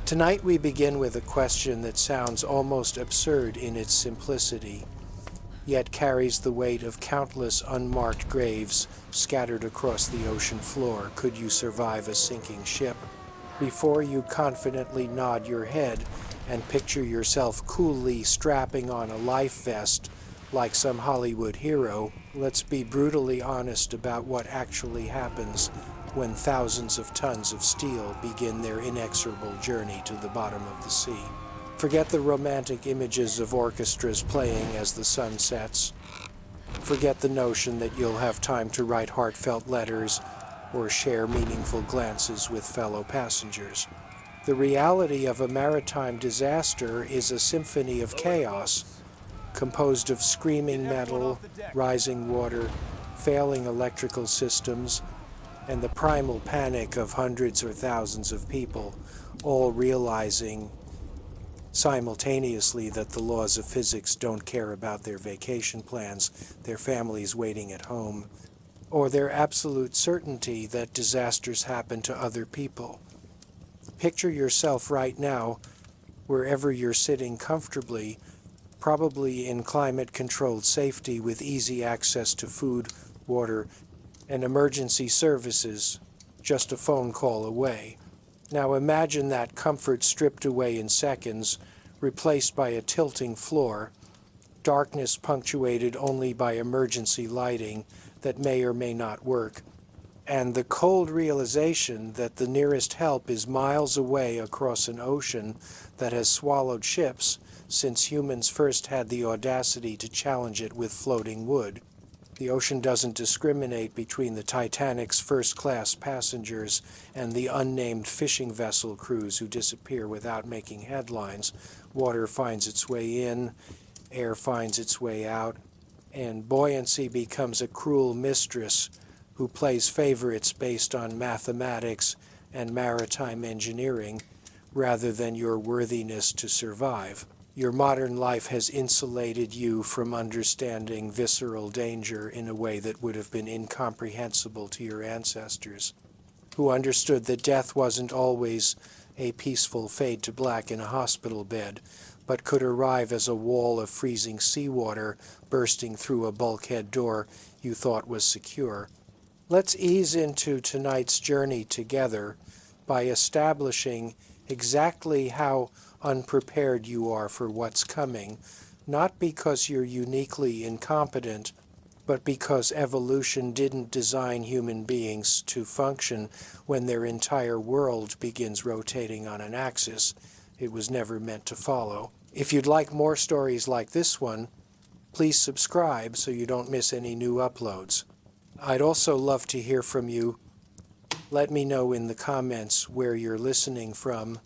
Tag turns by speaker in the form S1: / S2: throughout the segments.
S1: Tonight we begin with a question that sounds almost absurd in its simplicity, yet carries the weight of countless unmarked graves scattered across the ocean floor. Could you survive a sinking ship? Before you confidently nod your head and picture yourself coolly strapping on a life vest like some Hollywood hero, let's be brutally honest about what actually happens when thousands of tons of steel begin their inexorable journey to the bottom of the sea. Forget the romantic images of orchestras playing as the sun sets. Forget the notion that you'll have time to write heartfelt letters or share meaningful glances with fellow passengers. The reality of a maritime disaster is a symphony of chaos, composed of screaming metal, rising water, failing electrical systems, and the primal panic of hundreds or thousands of people, all realizing simultaneously that the laws of physics don't care about their vacation plans, their families waiting at home, or their absolute certainty that disasters happen to other people. Picture yourself right now, wherever you're sitting comfortably, probably in climate-controlled safety with easy access to food, water, and emergency services, just a phone call away. Now imagine that comfort stripped away in seconds, replaced by a tilting floor, darkness punctuated only by emergency lighting that may or may not work, and the cold realization that the nearest help is miles away across an ocean that has swallowed ships since humans first had the audacity to challenge it with floating wood. The ocean doesn't discriminate between the Titanic's first-class passengers and the unnamed fishing vessel crews who disappear without making headlines. Water finds its way in, air finds its way out, and buoyancy becomes a cruel mistress who plays favorites based on mathematics and maritime engineering rather than your worthiness to survive. Your modern life has insulated you from understanding visceral danger in a way that would have been incomprehensible to your ancestors, who understood that death wasn't always a peaceful fade to black in a hospital bed, but could arrive as a wall of freezing seawater bursting through a bulkhead door you thought was secure. Let's ease into tonight's journey together by establishing exactly how unprepared you are for what's coming, not because you're uniquely incompetent, but because evolution didn't design human beings to function when their entire world begins rotating on an axis it was never meant to follow. If you'd like more stories like this one, please subscribe so you don't miss any new uploads. I'd also love to hear from you. Let me know in the comments where you're listening from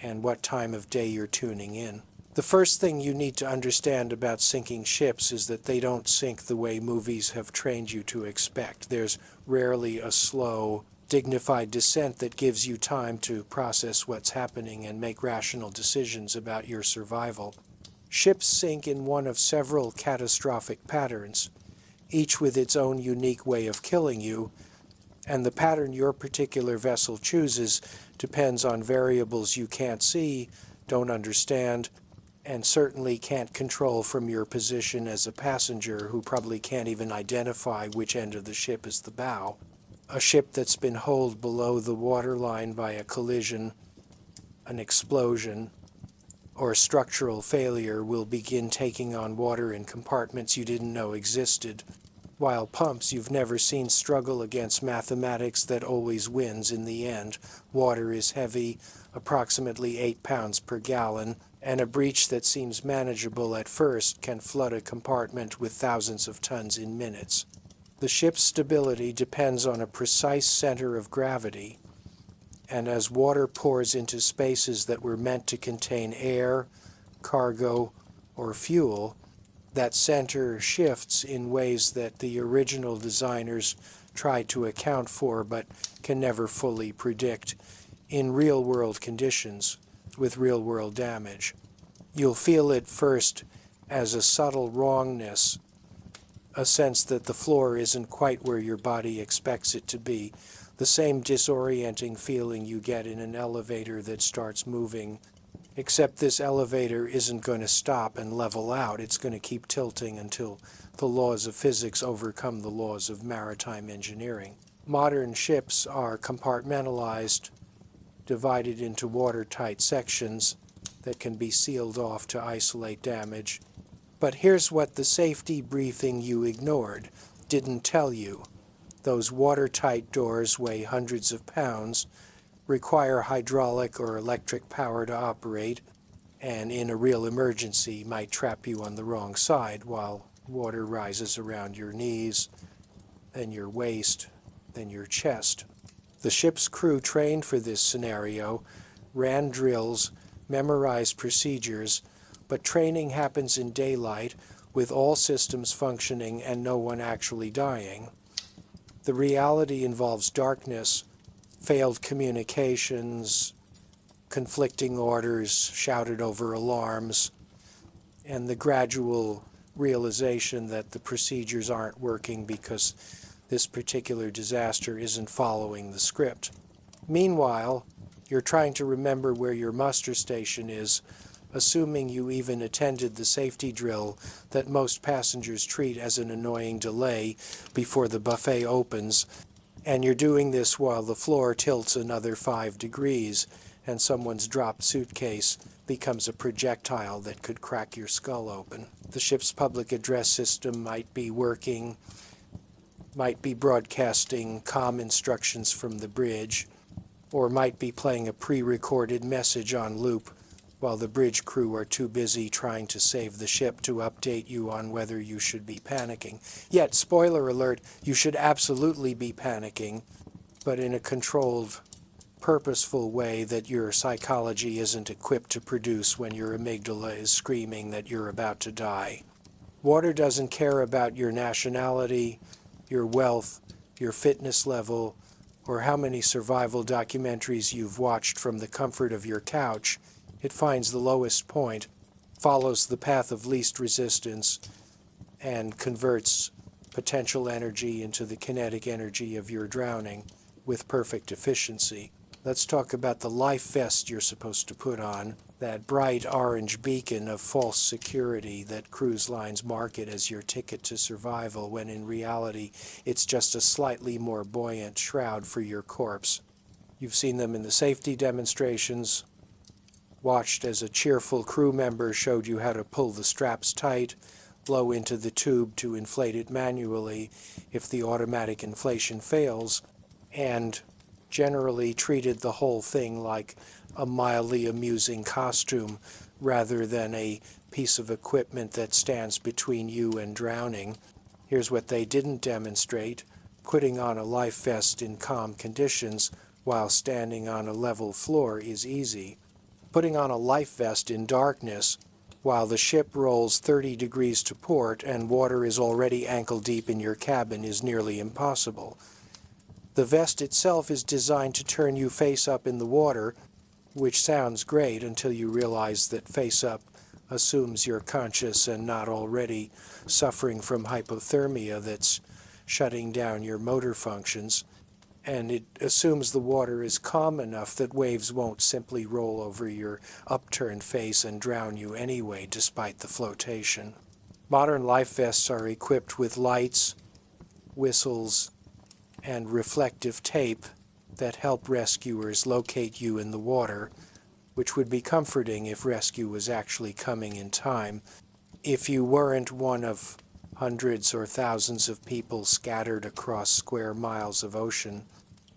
S1: and what time of day you're tuning in. The first thing you need to understand about sinking ships is that they don't sink the way movies have trained you to expect. There's rarely a slow, dignified descent that gives you time to process what's happening and make rational decisions about your survival. Ships sink in one of several catastrophic patterns, each with its own unique way of killing you, and the pattern your particular vessel chooses depends on variables you can't see, don't understand, and certainly can't control from your position as a passenger who probably can't even identify which end of the ship is the bow. A ship that's been holed below the waterline by a collision, an explosion, or structural failure will begin taking on water in compartments you didn't know existed, while pumps you've never seen struggle against mathematics that always wins in the end. Water is heavy, approximately 8 pounds per gallon, and a breach that seems manageable at first can flood a compartment with thousands of tons in minutes. The ship's stability depends on a precise center of gravity, and as water pours into spaces that were meant to contain air, cargo, or fuel, that center shifts in ways that the original designers tried to account for but can never fully predict in real-world conditions with real-world damage. You'll feel it first as a subtle wrongness, a sense that the floor isn't quite where your body expects it to be. The same disorienting feeling you get in an elevator that starts moving, except this elevator isn't going to stop and level out. It's going to keep tilting until the laws of physics overcome the laws of maritime engineering. Modern ships are compartmentalized, divided into watertight sections that can be sealed off to isolate damage. But here's what the safety briefing you ignored didn't tell you. Those watertight doors weigh hundreds of pounds, require hydraulic or electric power to operate, and in a real emergency might trap you on the wrong side while water rises around your knees, then your waist, then your chest. The ship's crew trained for this scenario, ran drills, memorized procedures, but training happens in daylight with all systems functioning and no one actually dying. The reality involves darkness, failed communications, conflicting orders shouted over alarms, and the gradual realization that the procedures aren't working because this particular disaster isn't following the script. Meanwhile, you're trying to remember where your muster station is, assuming you even attended the safety drill that most passengers treat as an annoying delay before the buffet opens, and you're doing this while the floor tilts another 5 degrees and someone's dropped suitcase becomes a projectile that could crack your skull open. The ship's public address system might be working, might be broadcasting calm instructions from the bridge, or might be playing a pre-recorded message on loop while the bridge crew are too busy trying to save the ship to update you on whether you should be panicking. Yet, spoiler alert, you should absolutely be panicking, but in a controlled, purposeful way that your psychology isn't equipped to produce when your amygdala is screaming that you're about to die. Water doesn't care about your nationality, your wealth, your fitness level, or how many survival documentaries you've watched from the comfort of your couch. It finds the lowest point, follows the path of least resistance, and converts potential energy into the kinetic energy of your drowning with perfect efficiency. Let's talk about the life vest you're supposed to put on, that bright orange beacon of false security that cruise lines market as your ticket to survival, when in reality it's just a slightly more buoyant shroud for your corpse. You've seen them in the safety demonstrations, watched as a cheerful crew member showed you how to pull the straps tight, blow into the tube to inflate it manually if the automatic inflation fails, and generally treated the whole thing like a mildly amusing costume rather than a piece of equipment that stands between you and drowning. Here's what they didn't demonstrate: putting on a life vest in calm conditions while standing on a level floor is easy. Putting on a life vest in darkness while the ship rolls 30 degrees to port and water is already ankle deep in your cabin is nearly impossible. The vest itself is designed to turn you face up in the water, which sounds great until you realize that face up assumes you're conscious and not already suffering from hypothermia that's shutting down your motor functions, and it assumes the water is calm enough that waves won't simply roll over your upturned face and drown you anyway, despite the flotation. Modern life vests are equipped with lights, whistles, and reflective tape that help rescuers locate you in the water, which would be comforting if rescue was actually coming in time. If you weren't one of hundreds or thousands of people scattered across square miles of ocean,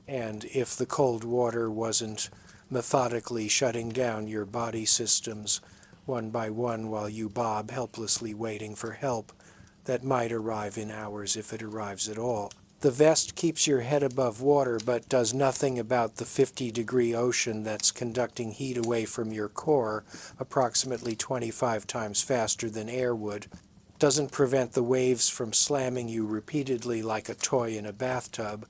S1: and if the cold water wasn't methodically shutting down your body systems one by one while you bob helplessly waiting for help that might arrive in hours if it arrives at all. The vest keeps your head above water but does nothing about the 50-degree ocean that's conducting heat away from your core approximately 25 times faster than air would. Doesn't prevent the waves from slamming you repeatedly like a toy in a bathtub.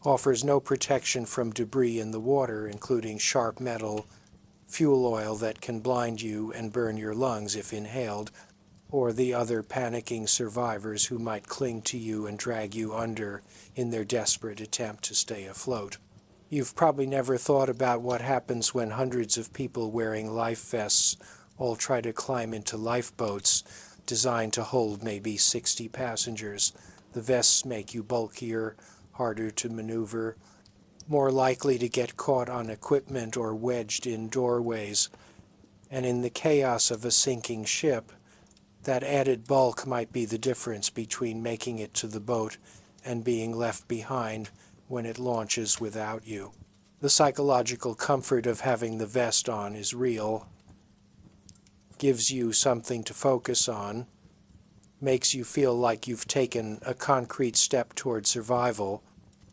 S1: Offers no protection from debris in the water, including sharp metal, fuel oil that can blind you and burn your lungs if inhaled. or the other panicking survivors who might cling to you and drag you under in their desperate attempt to stay afloat. You've probably never thought about what happens when hundreds of people wearing life vests all try to climb into lifeboats designed to hold maybe 60 passengers. The vests make you bulkier, harder to maneuver, more likely to get caught on equipment or wedged in doorways. And in the chaos of a sinking ship, that added bulk might be the difference between making it to the boat and being left behind when it launches without you. The psychological comfort of having the vest on is real, gives you something to focus on, makes you feel like you've taken a concrete step toward survival,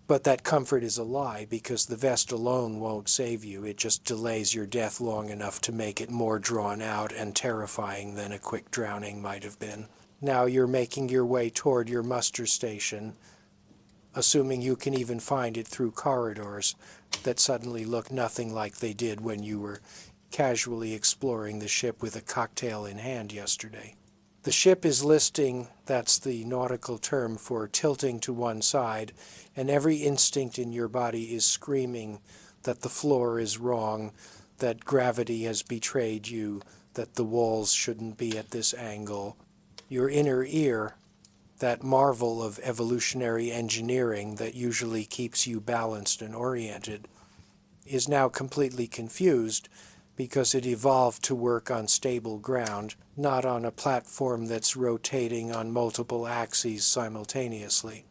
S1: but that comfort is a lie because the vest alone won't save you. It just delays your death long enough to make it more drawn out and terrifying than a quick drowning might have been. Now you're making your way toward your muster station, assuming you can even find it through corridors that suddenly look nothing like they did when you were casually exploring the ship with a cocktail in hand yesterday. The ship is listing, that's the nautical term for tilting to one side, and every instinct in your body is screaming that the floor is wrong, that gravity has betrayed you, that the walls shouldn't be at this angle. Your inner ear, that marvel of evolutionary engineering that usually keeps you balanced and oriented, is now completely confused because it evolved to work on stable ground, not on a platform that's rotating on multiple axes simultaneously.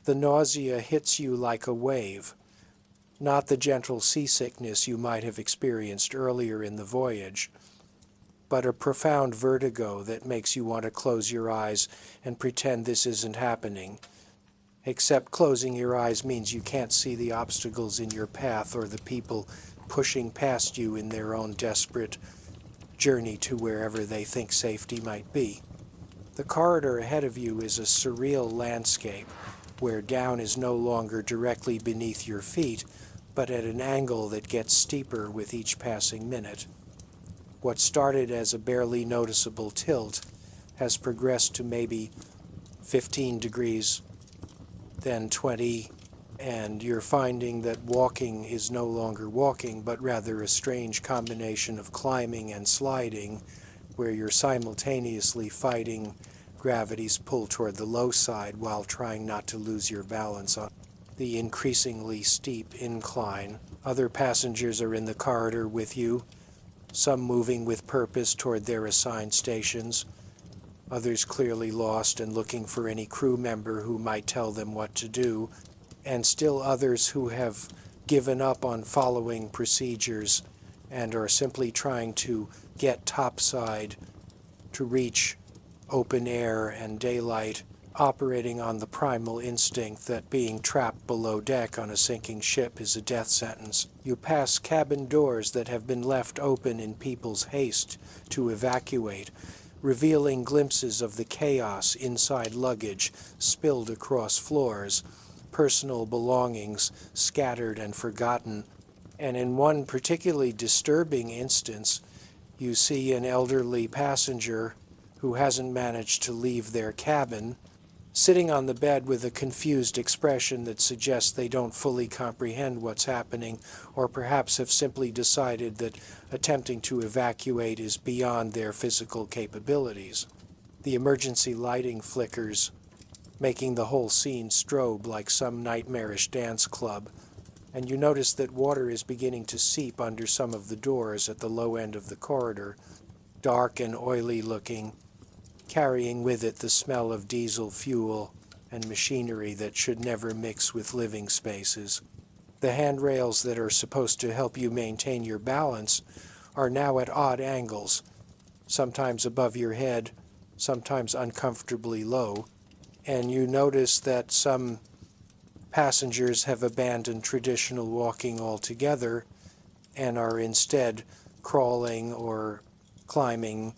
S1: The nausea hits you like a wave, not the gentle seasickness you might have experienced earlier in the voyage, but a profound vertigo that makes you want to close your eyes and pretend this isn't happening. Except closing your eyes means you can't see the obstacles in your path or the people pushing past you in their own desperate journey to wherever they think safety might be. The corridor ahead of you is a surreal landscape where down is no longer directly beneath your feet, but at an angle that gets steeper with each passing minute. What started as a barely noticeable tilt has progressed to maybe 15 degrees, then 20, and you're finding that walking is no longer walking, but rather a strange combination of climbing and sliding, where you're simultaneously fighting gravity's pull toward the low side while trying not to lose your balance on the increasingly steep incline. Other passengers are in the corridor with you, some moving with purpose toward their assigned stations, others clearly lost and looking for any crew member who might tell them what to do, and still others who have given up on following procedures and are simply trying to get topside to reach open air and daylight, operating on the primal instinct that being trapped below deck on a sinking ship is a death sentence. You pass cabin doors that have been left open in people's haste to evacuate, revealing glimpses of the chaos inside luggage spilled across floors, personal belongings scattered and forgotten, and in one particularly disturbing instance, you see an elderly passenger who hasn't managed to leave their cabin, sitting on the bed with a confused expression that suggests they don't fully comprehend what's happening, or perhaps have simply decided that attempting to evacuate is beyond their physical capabilities. The emergency lighting flickers, making the whole scene strobe like some nightmarish dance club, and you notice that water is beginning to seep under some of the doors at the low end of the corridor, dark and oily looking, carrying with it the smell of diesel fuel and machinery that should never mix with living spaces. The handrails that are supposed to help you maintain your balance are now at odd angles, sometimes above your head, sometimes uncomfortably low, and you notice that some passengers have abandoned traditional walking altogether and are instead crawling or climbing,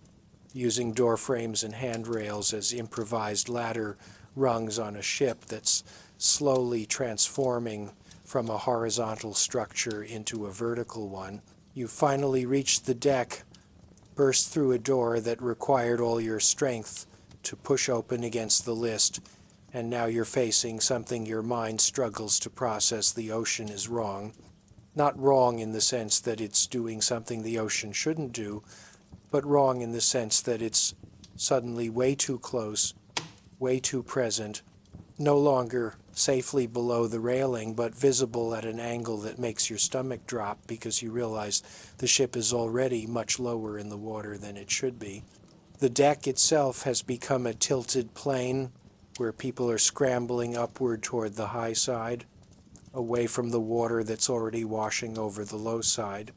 S1: using door frames and handrails as improvised ladder rungs on a ship that's slowly transforming from a horizontal structure into a vertical one. You finally reach the deck, burst through a door that required all your strength to push open against the list, and now you're facing something your mind struggles to process. The ocean is wrong. Not wrong in the sense that it's doing something the ocean shouldn't do, but wrong in the sense that it's suddenly way too close, way too present, no longer safely below the railing, but visible at an angle that makes your stomach drop because you realize the ship is already much lower in the water than it should be. The deck itself has become a tilted plane where people are scrambling upward toward the high side, away from the water that's already washing over the low side.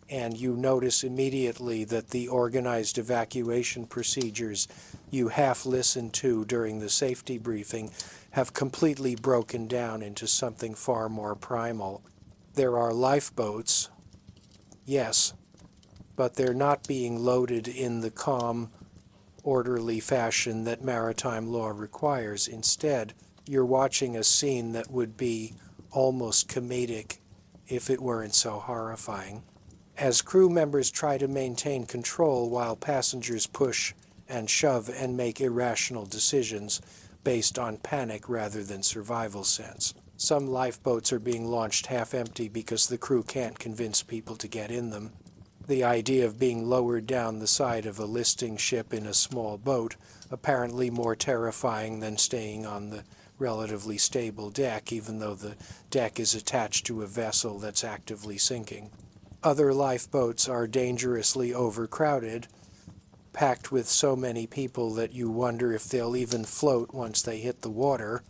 S1: And you notice immediately that the organized evacuation procedures you half listened to during the safety briefing have completely broken down into something far more primal. There are lifeboats, yes, but they're not being loaded in the calm, orderly fashion that maritime law requires. Instead, you're watching a scene that would be almost comedic if it weren't so horrifying. As crew members try to maintain control while passengers push and shove and make irrational decisions based on panic rather than survival sense. Some lifeboats are being launched half empty because the crew can't convince people to get in them. The idea of being lowered down the side of a listing ship in a small boat, apparently more terrifying than staying on the relatively stable deck, even though the deck is attached to a vessel that's actively sinking. Other lifeboats are dangerously overcrowded, packed with so many people that you wonder if they'll even float once they hit the water,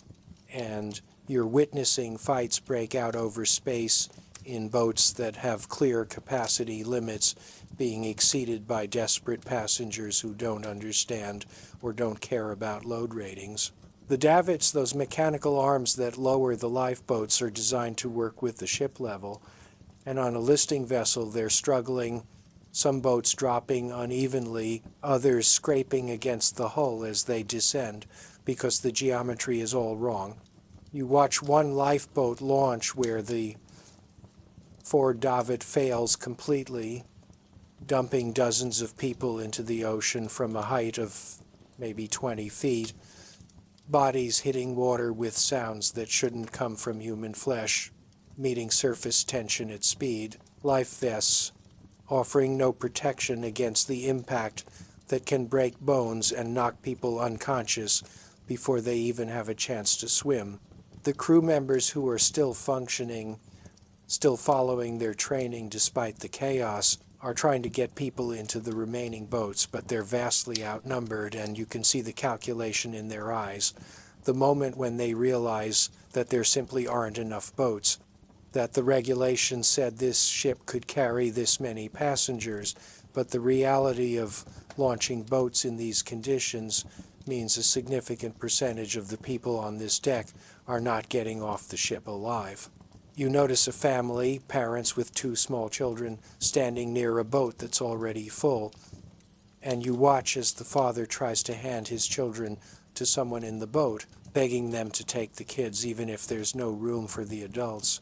S1: and you're witnessing fights break out over space in boats that have clear capacity limits being exceeded by desperate passengers who don't understand or don't care about load ratings. The davits, those mechanical arms that lower the lifeboats, are designed to work with the ship level, and on a listing vessel they're struggling, some boats dropping unevenly, others scraping against the hull as they descend because the geometry is all wrong. You watch one lifeboat launch where the forward davit fails completely, dumping dozens of people into the ocean from a height of maybe 20 feet, bodies hitting water with sounds that shouldn't come from human flesh, meeting surface tension at speed, life vests offering no protection against the impact that can break bones and knock people unconscious before they even have a chance to swim. The crew members who are still functioning, still following their training despite the chaos, are trying to get people into the remaining boats, but they're vastly outnumbered, and you can see the calculation in their eyes. The moment when they realize that there simply aren't enough boats, that the regulation said this ship could carry this many passengers, but the reality of launching boats in these conditions means a significant percentage of the people on this deck are not getting off the ship alive. You notice a family, parents with 2 small children, standing near a boat that's already full, and you watch as the father tries to hand his children to someone in the boat, begging them to take the kids even if there's no room for the adults.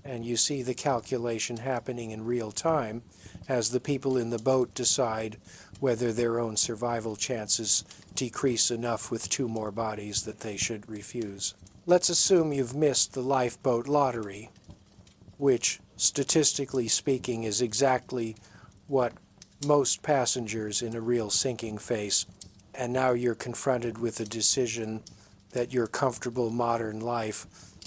S1: And you see the calculation happening in real time as the people in the boat decide whether their own survival chances decrease enough with 2 more bodies that they should refuse. Let's assume you've missed the lifeboat lottery, which, statistically speaking, is exactly what most passengers in a real sinking face, and now you're confronted with a decision that your comfortable modern life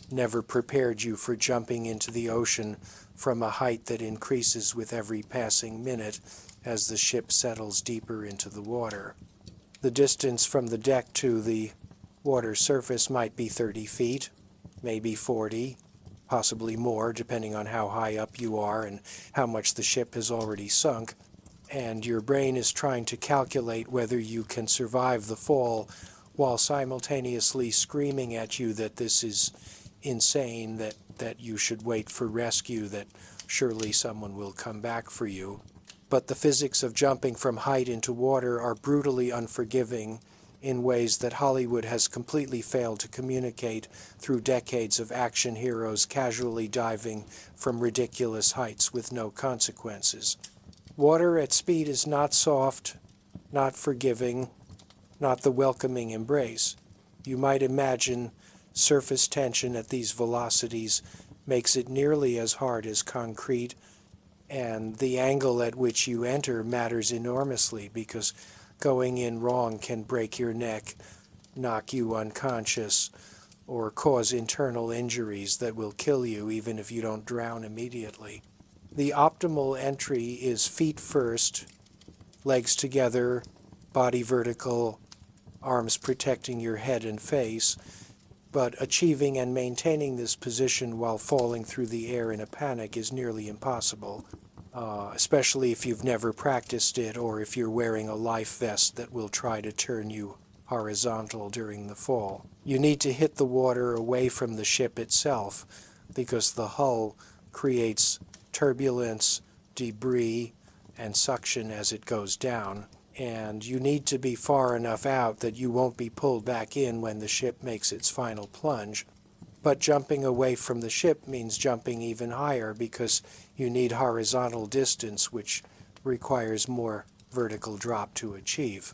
S1: never prepared you for jumping into the ocean from a height that increases with every passing minute as the ship settles deeper into the water. The distance from the deck to the water surface might be 30 feet, maybe 40, possibly more, depending on how high up you are and how much the ship has already sunk, and your brain is trying to calculate whether you can survive the fall while simultaneously screaming at you that this is insane, that you should wait for rescue, that surely someone will come back for you. But the physics of jumping from height into water are brutally unforgiving in ways that Hollywood has completely failed to communicate through decades of action heroes casually diving from ridiculous heights with no consequences. Water at speed is not soft, not forgiving, not the welcoming embrace. You might imagine surface tension at these velocities makes it nearly as hard as concrete, and the angle at which you enter matters enormously because going in wrong can break your neck, knock you unconscious, or cause internal injuries that will kill you even if you don't drown immediately. The optimal entry is feet first, legs together, body vertical, arms protecting your head and face, but achieving and maintaining this position while falling through the air in a panic is nearly impossible, especially if you've never practiced it or if you're wearing a life vest that will try to turn you horizontal during the fall. You need to hit the water away from the ship itself because the hull creates turbulence, debris, and suction as it goes down. And you need to be far enough out that you won't be pulled back in when the ship makes its final plunge. But jumping away from the ship means jumping even higher because you need horizontal distance, which requires more vertical drop to achieve.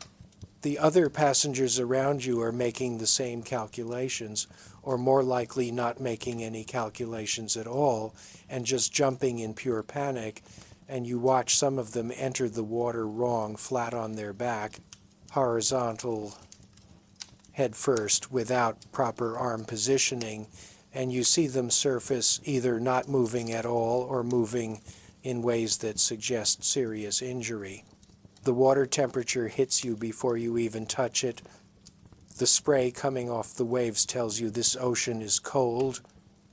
S1: The other passengers around you are making the same calculations, or more likely not making any calculations at all, and just jumping in pure panic, and you watch some of them enter the water wrong, flat on their back, horizontal, head first, without proper arm positioning, and you see them surface either not moving at all or moving in ways that suggest serious injury. The water temperature hits you before you even touch it. The spray coming off the waves tells you this ocean is cold,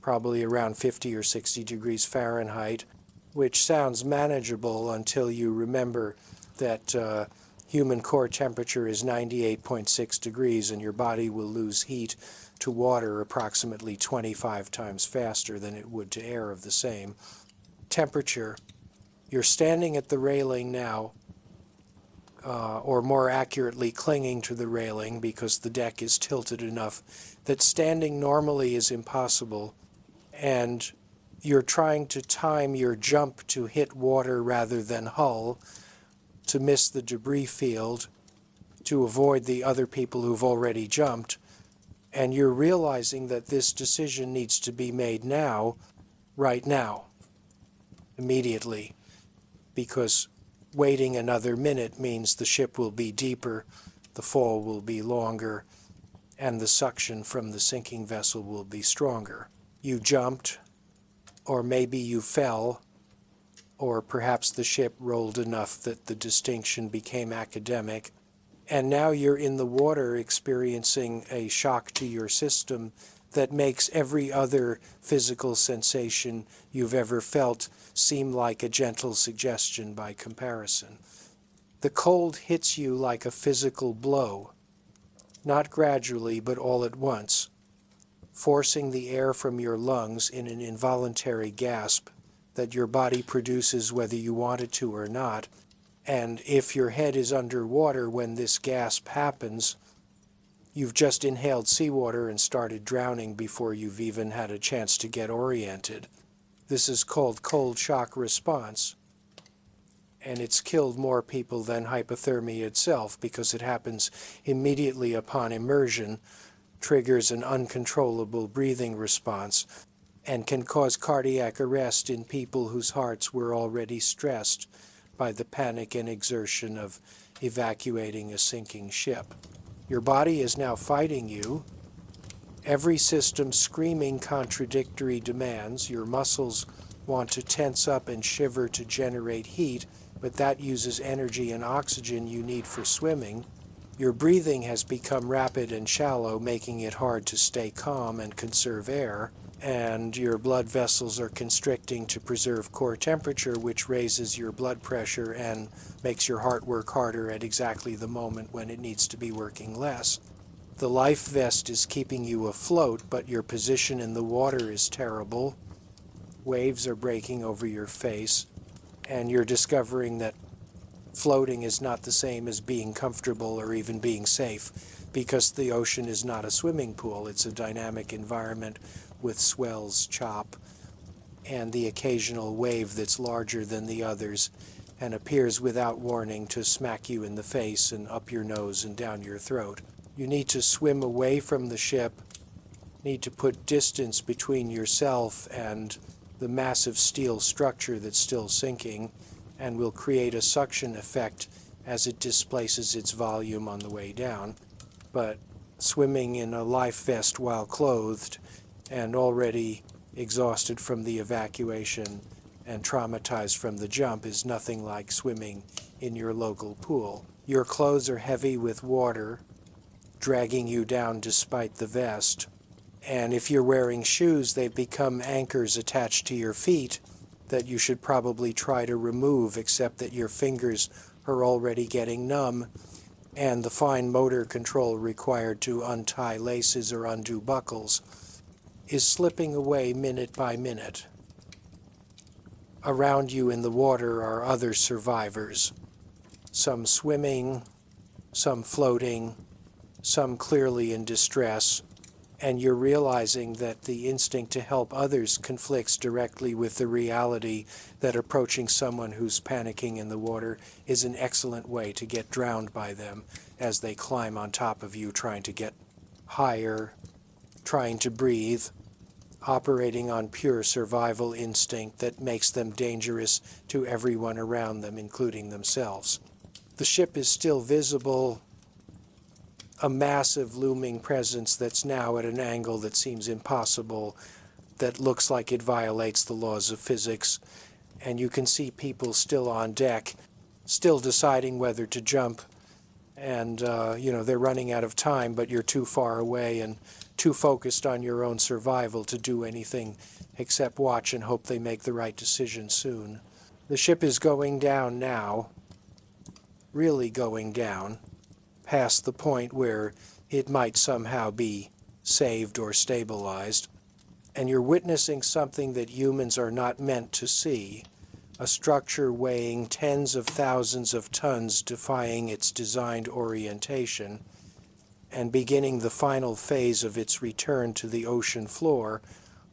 S1: probably around 50 or 60 degrees Fahrenheit, which sounds manageable until you remember that human core temperature is 98.6 degrees and your body will lose heat to water approximately 25 times faster than it would to air of the same temperature. You're standing at the railing now, or more accurately clinging to the railing because the deck is tilted enough that standing normally is impossible, and you're trying to time your jump to hit water rather than hull, to miss the debris field, to avoid the other people who've already jumped, and you're realizing that this decision needs to be made now, right now, immediately, because waiting another minute means the ship will be deeper, the fall will be longer, and the suction from the sinking vessel will be stronger. You jumped, or maybe you fell, or perhaps the ship rolled enough that the distinction became academic, and now you're in the water experiencing a shock to your system that makes every other physical sensation you've ever felt seem like a gentle suggestion by comparison. The cold hits you like a physical blow, not gradually but all at once, forcing the air from your lungs in an involuntary gasp that your body produces whether you want it to or not. And if your head is underwater when this gasp happens, you've just inhaled seawater and started drowning before you've even had a chance to get oriented. This is called cold shock response, and it's killed more people than hypothermia itself because it happens immediately upon immersion, triggers an uncontrollable breathing response, and can cause cardiac arrest in people whose hearts were already stressed by the panic and exertion of evacuating a sinking ship. Your body is now fighting you, every system screaming contradictory demands. Your muscles want to tense up and shiver to generate heat, but that uses energy and oxygen you need for swimming. Your breathing has become rapid and shallow, making it hard to stay calm and conserve air, and your blood vessels are constricting to preserve core temperature, which raises your blood pressure and makes your heart work harder at exactly the moment when it needs to be working less. The life vest is keeping you afloat, but your position in the water is terrible. Waves are breaking over your face, and you're discovering that floating is not the same as being comfortable or even being safe, because the ocean is not a swimming pool. It's a dynamic environment with swells, chop, and the occasional wave that's larger than the others, and appears without warning to smack you in the face and up your nose and down your throat. You need to swim away from the ship, need to put distance between yourself and the massive steel structure that's still sinking, and will create a suction effect as it displaces its volume on the way down. But swimming in a life vest while clothed and already exhausted from the evacuation and traumatized from the jump is nothing like swimming in your local pool. Your clothes are heavy with water, dragging you down despite the vest. And if you're wearing shoes, they've become anchors attached to your feet that you should probably try to remove, except that your fingers are already getting numb, and the fine motor control required to untie laces or undo buckles is slipping away minute by minute. Around you in the water are other survivors, some swimming, some floating, some clearly in distress, and you're realizing that the instinct to help others conflicts directly with the reality that approaching someone who's panicking in the water is an excellent way to get drowned by them as they climb on top of you, trying to get higher, trying to breathe, operating on pure survival instinct that makes them dangerous to everyone around them, including themselves. The ship is still visible, a massive looming presence that's now at an angle that seems impossible, that looks like it violates the laws of physics, and you can see people still on deck, still deciding whether to jump, and they're running out of time, but you're too far away and too focused on your own survival to do anything except watch and hope they make the right decision soon. The ship is going down now, really going down, past the point where it might somehow be saved or stabilized, and you're witnessing something that humans are not meant to see, a structure weighing tens of thousands of tons defying its designed orientation, and beginning the final phase of its return to the ocean floor,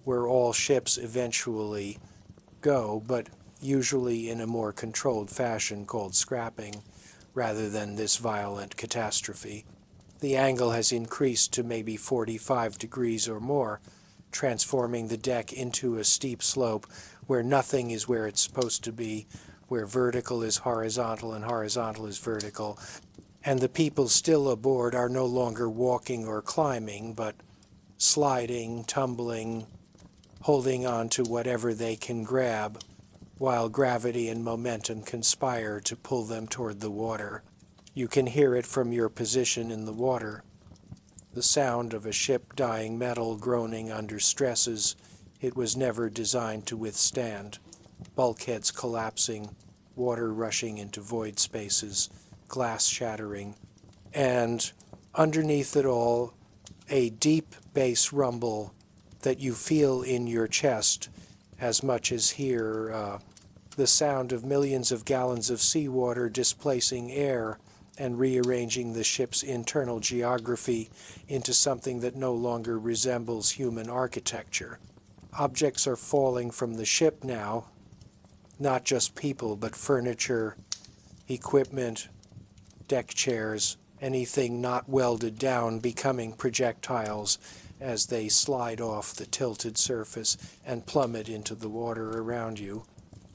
S1: where all ships eventually go, but usually in a more controlled fashion called scrapping, rather than this violent catastrophe. The angle has increased to maybe 45 degrees or more, transforming the deck into a steep slope where nothing is where it's supposed to be, where vertical is horizontal and horizontal is vertical, and the people still aboard are no longer walking or climbing, but sliding, tumbling, holding on to whatever they can grab, while gravity and momentum conspire to pull them toward the water. You can hear it from your position in the water, the sound of a ship dying metal groaning under stresses it was never designed to withstand, bulkheads collapsing, water rushing into void spaces, glass shattering, and underneath it all, a deep bass rumble that you feel in your chest as much as hear the sound of millions of gallons of seawater displacing air and rearranging the ship's internal geography into something that no longer resembles human architecture. Objects are falling from the ship now, not just people, but furniture, equipment, deck chairs, anything not welded down becoming projectiles as they slide off the tilted surface and plummet into the water around you.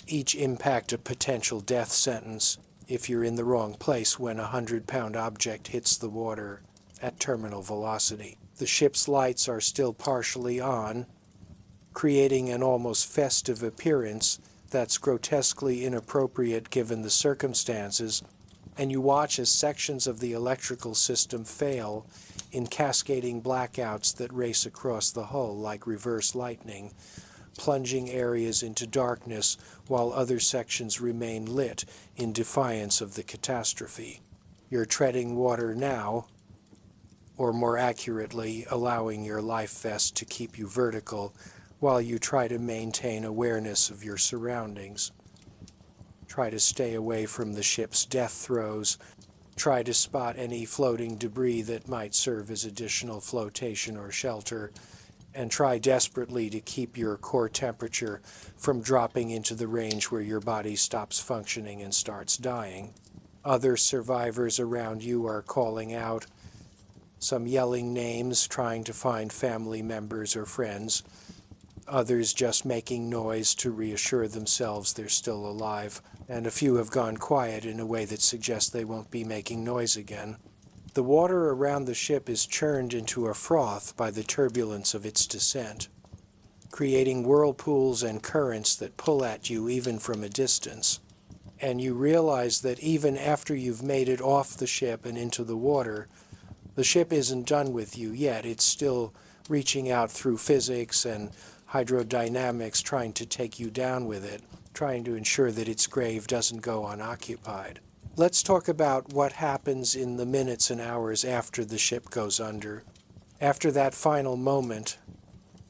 S1: Each impact a potential death sentence if you're in the wrong place when a 100-pound object hits the water at terminal velocity. The ship's lights are still partially on, creating an almost festive appearance that's grotesquely inappropriate given the circumstances, and you watch as sections of the electrical system fail in cascading blackouts that race across the hull like reverse lightning, plunging areas into darkness while other sections remain lit in defiance of the catastrophe. You're treading water now, or more accurately, allowing your life vest to keep you vertical while you try to maintain awareness of your surroundings. Try to stay away from the ship's death throes. Try to spot any floating debris that might serve as additional flotation or shelter, and try desperately to keep your core temperature from dropping into the range where your body stops functioning and starts dying. Other survivors around you are calling out, some yelling names, trying to find family members or friends, others just making noise to reassure themselves they're still alive, and a few have gone quiet in a way that suggests they won't be making noise again. The water around the ship is churned into a froth by the turbulence of its descent, creating whirlpools and currents that pull at you even from a distance. And you realize that even after you've made it off the ship and into the water, the ship isn't done with you yet. It's still reaching out through physics and hydrodynamics, trying to take you down with it, trying to ensure that its grave doesn't go unoccupied. Let's talk about what happens in the minutes and hours after the ship goes under. After that final moment,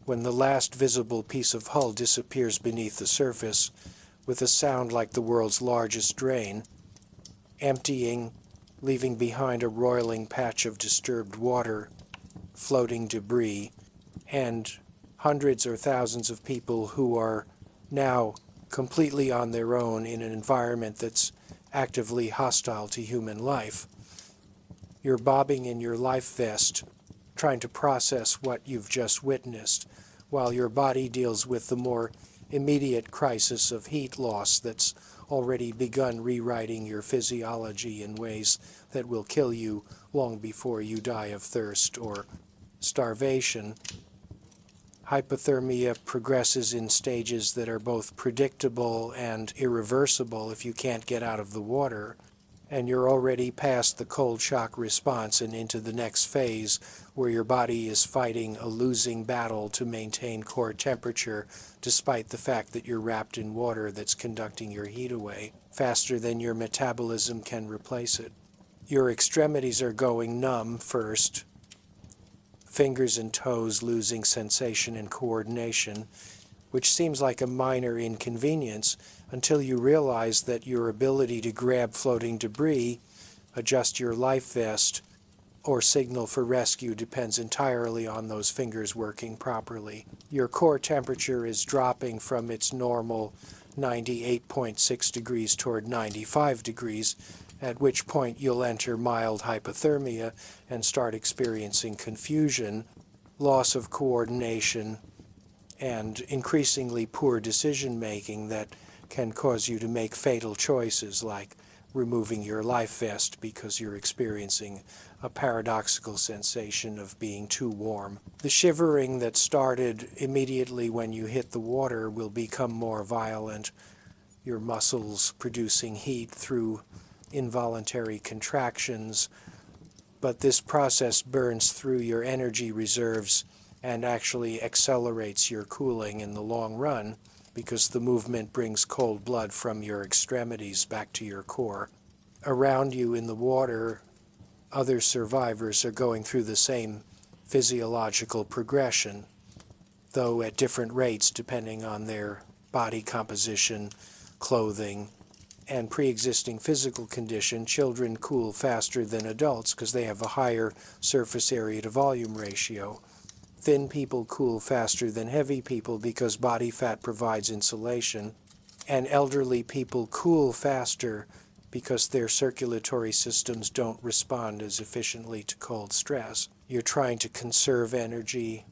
S1: when the last visible piece of hull disappears beneath the surface with a sound like the world's largest drain, emptying, leaving behind a roiling patch of disturbed water, floating debris, and hundreds or thousands of people who are now completely on their own in an environment that's actively hostile to human life. You're bobbing in your life vest, trying to process what you've just witnessed, while your body deals with the more immediate crisis of heat loss that's already begun rewriting your physiology in ways that will kill you long before you die of thirst or starvation. Hypothermia progresses in stages that are both predictable and irreversible if you can't get out of the water, and you're already past the cold shock response and into the next phase where your body is fighting a losing battle to maintain core temperature despite the fact that you're wrapped in water that's conducting your heat away faster than your metabolism can replace it. Your extremities are going numb first, fingers and toes losing sensation and coordination, which seems like a minor inconvenience until you realize that your ability to grab floating debris, adjust your life vest, or signal for rescue depends entirely on those fingers working properly. Your core temperature is dropping from its normal 98.6 degrees toward 95 degrees, at which point you'll enter mild hypothermia and start experiencing confusion, loss of coordination, and increasingly poor decision-making that can cause you to make fatal choices like removing your life vest because you're experiencing a paradoxical sensation of being too warm. The shivering that started immediately when you hit the water will become more violent, your muscles producing heat through involuntary contractions, but this process burns through your energy reserves and actually accelerates your cooling in the long run because the movement brings cold blood from your extremities back to your core. Around you in the water, other survivors are going through the same physiological progression, though at different rates depending on their body composition, clothing, and pre-existing physical condition. Children cool faster than adults because they have a higher surface area to volume ratio. Thin people cool faster than heavy people because body fat provides insulation. And elderly people cool faster because their circulatory systems don't respond as efficiently to cold stress. You're trying to conserve energy,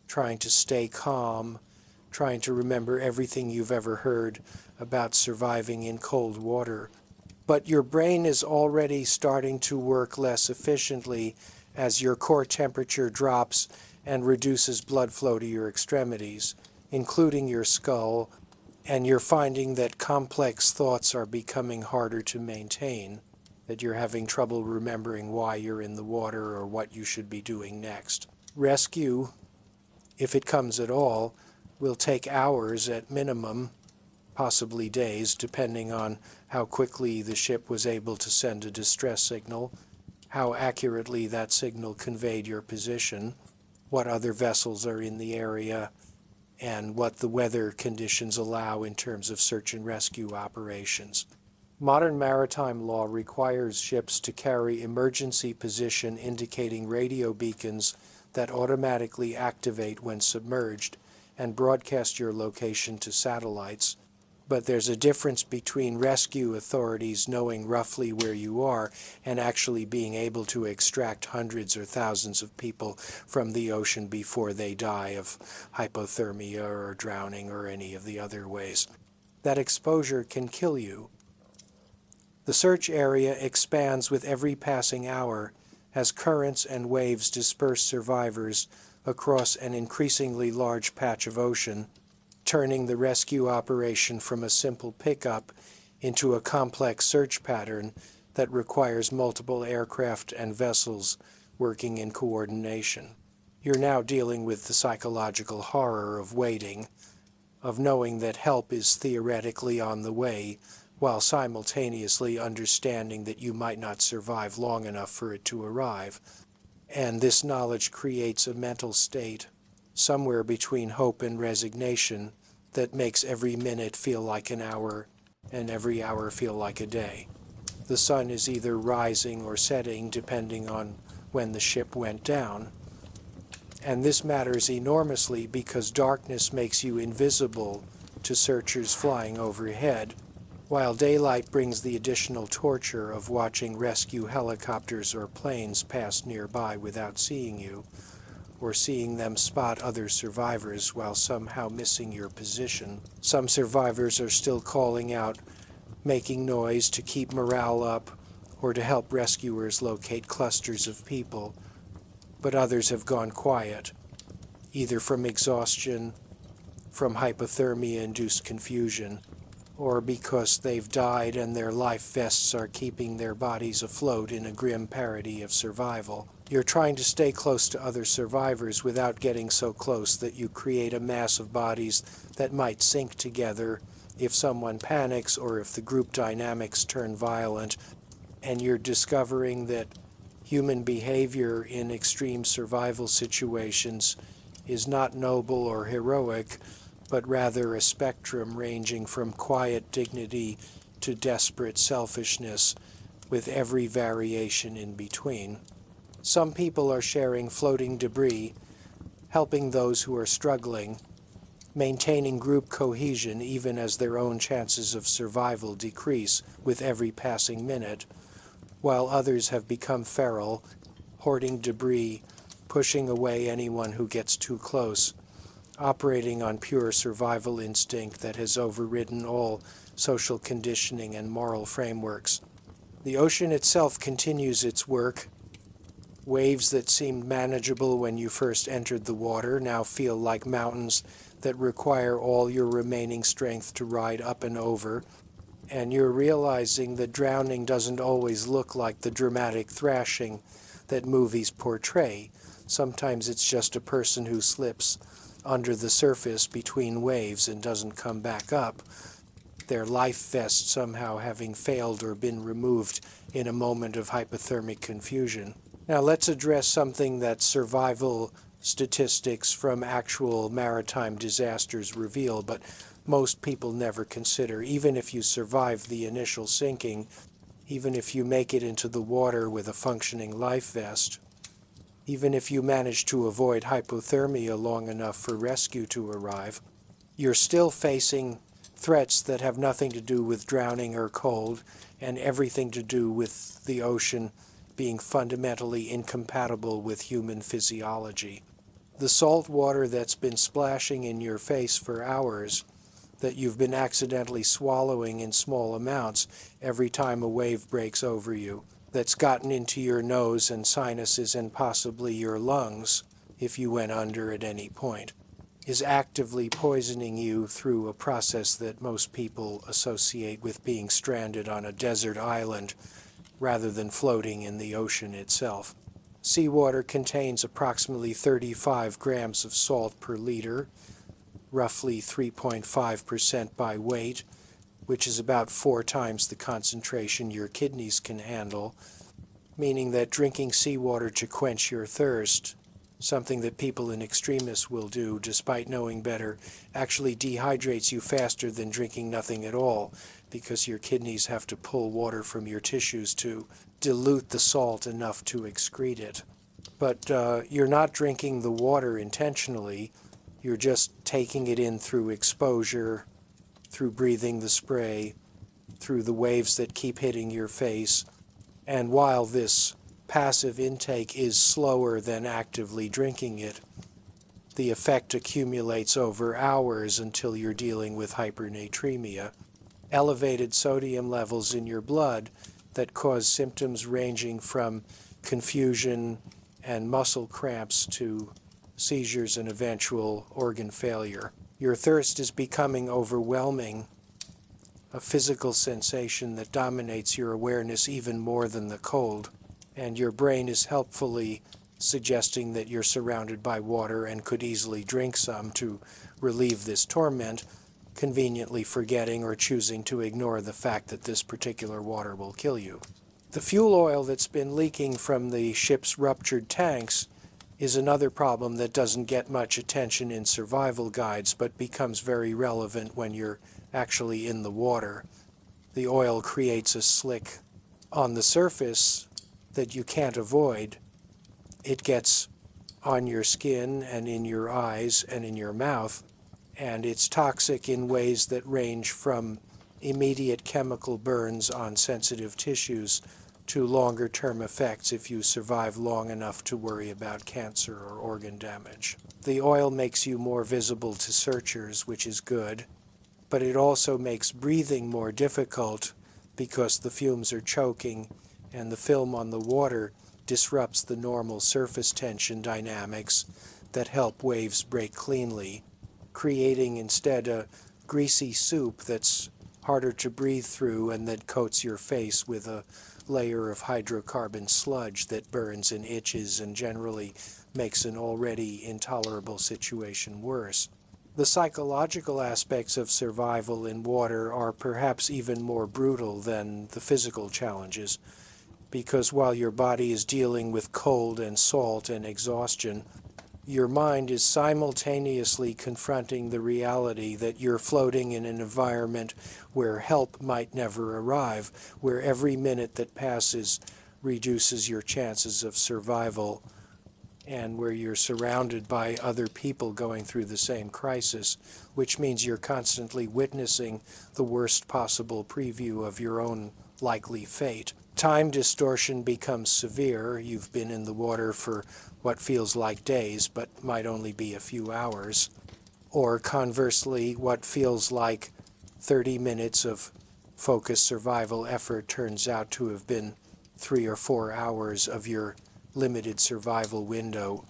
S1: trying to stay calm, trying to remember everything you've ever heard about surviving in cold water. But your brain is already starting to work less efficiently as your core temperature drops and reduces blood flow to your extremities, including your skull, and you're finding that complex thoughts are becoming harder to maintain, that you're having trouble remembering why you're in the water or what you should be doing next. Rescue, if it comes at all, will take hours at minimum, possibly days, depending on how quickly the ship was able to send a distress signal, how accurately that signal conveyed your position, what other vessels are in the area, and what the weather conditions allow in terms of search and rescue operations. Modern maritime law requires ships to carry emergency position indicating radio beacons that automatically activate when submerged and broadcast your location to satellites. But there's a difference between rescue authorities knowing roughly where you are and actually being able to extract hundreds or thousands of people from the ocean before they die of hypothermia or drowning or any of the other ways. That exposure can kill you. The search area expands with every passing hour as currents and waves disperse survivors across an increasingly large patch of ocean, turning the rescue operation from a simple pickup into a complex search pattern that requires multiple aircraft and vessels working in coordination. You're now dealing with the psychological horror of waiting, of knowing that help is theoretically on the way, while simultaneously understanding that you might not survive long enough for it to arrive. And this knowledge creates a mental state, somewhere between hope and resignation, that makes every minute feel like an hour, and every hour feel like a day. The sun is either rising or setting depending on when the ship went down. And this matters enormously because darkness makes you invisible to searchers flying overhead, while daylight brings the additional torture of watching rescue helicopters or planes pass nearby without seeing you, or seeing them spot other survivors while somehow missing your position. Some survivors are still calling out, making noise to keep morale up, or to help rescuers locate clusters of people, but others have gone quiet, either from exhaustion, from hypothermia-induced confusion, or because they've died and their life vests are keeping their bodies afloat in a grim parody of survival. You're trying to stay close to other survivors without getting so close that you create a mass of bodies that might sink together if someone panics or if the group dynamics turn violent, and you're discovering that human behavior in extreme survival situations is not noble or heroic, but rather a spectrum ranging from quiet dignity to desperate selfishness, with every variation in between. Some people are sharing floating debris, helping those who are struggling, maintaining group cohesion even as their own chances of survival decrease with every passing minute, while others have become feral, hoarding debris, pushing away anyone who gets too close, operating on pure survival instinct that has overridden all social conditioning and moral frameworks. The ocean itself continues its work. Waves that seemed manageable when you first entered the water now feel like mountains that require all your remaining strength to ride up and over, and you're realizing that drowning doesn't always look like the dramatic thrashing that movies portray. Sometimes it's just a person who slips under the surface between waves and doesn't come back up, their life vest somehow having failed or been removed in a moment of hypothermic confusion. Now let's address something that survival statistics from actual maritime disasters reveal, but most people never consider. Even if you survive the initial sinking, even if you make it into the water with a functioning life vest, even if you manage to avoid hypothermia long enough for rescue to arrive, you're still facing threats that have nothing to do with drowning or cold, and everything to do with the ocean being fundamentally incompatible with human physiology. The salt water that's been splashing in your face for hours, that you've been accidentally swallowing in small amounts every time a wave breaks over you, that's gotten into your nose and sinuses and possibly your lungs if you went under at any point, is actively poisoning you through a process that most people associate with being stranded on a desert island rather than floating in the ocean itself. Seawater contains approximately 35 grams of salt per liter, roughly 3.5% by weight, which is about 4 times the concentration your kidneys can handle, meaning that drinking seawater to quench your thirst, something that people in extremis will do despite knowing better, actually dehydrates you faster than drinking nothing at all, because your kidneys have to pull water from your tissues to dilute the salt enough to excrete it. But you're not drinking the water intentionally. You're just taking it in through exposure, through breathing the spray, through the waves that keep hitting your face. And while this passive intake is slower than actively drinking it, the effect accumulates over hours until you're dealing with hypernatremia, elevated sodium levels in your blood that cause symptoms ranging from confusion and muscle cramps to seizures and eventual organ failure. Your thirst is becoming overwhelming, a physical sensation that dominates your awareness even more than the cold, and your brain is helpfully suggesting that you're surrounded by water and could easily drink some to relieve this torment, conveniently forgetting or choosing to ignore the fact that this particular water will kill you. The fuel oil that's been leaking from the ship's ruptured tanks is another problem that doesn't get much attention in survival guides but becomes very relevant when you're actually in the water. The oil creates a slick on the surface that you can't avoid. It gets on your skin and in your eyes and in your mouth, and it's toxic in ways that range from immediate chemical burns on sensitive tissues to longer-term effects if you survive long enough to worry about cancer or organ damage. The oil makes you more visible to searchers, which is good, but it also makes breathing more difficult because the fumes are choking and the film on the water disrupts the normal surface tension dynamics that help waves break cleanly, creating instead a greasy soup that's harder to breathe through and that coats your face with a layer of hydrocarbon sludge that burns and itches and generally makes an already intolerable situation worse. The psychological aspects of survival in water are perhaps even more brutal than the physical challenges, because while your body is dealing with cold and salt and exhaustion, your mind is simultaneously confronting the reality that you're floating in an environment where help might never arrive, where every minute that passes reduces your chances of survival, and where you're surrounded by other people going through the same crisis, which means you're constantly witnessing the worst possible preview of your own likely fate. Time distortion becomes severe. You've been in the water for what feels like days, but might only be a few hours. Or conversely, what feels like 30 minutes of focused survival effort turns out to have been 3 or 4 hours of your limited survival window.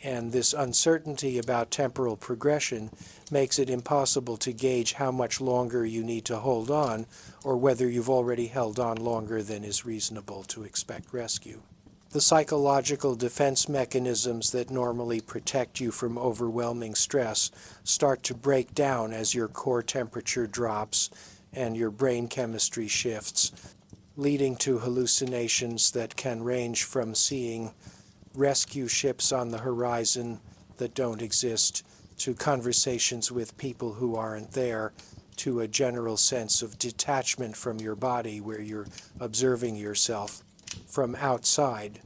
S1: And this uncertainty about temporal progression makes it impossible to gauge how much longer you need to hold on, or whether you've already held on longer than is reasonable to expect rescue. The psychological defense mechanisms that normally protect you from overwhelming stress start to break down as your core temperature drops and your brain chemistry shifts, leading to hallucinations that can range from seeing rescue ships on the horizon that don't exist, to conversations with people who aren't there, to a general sense of detachment from your body where you're observing yourself from outside,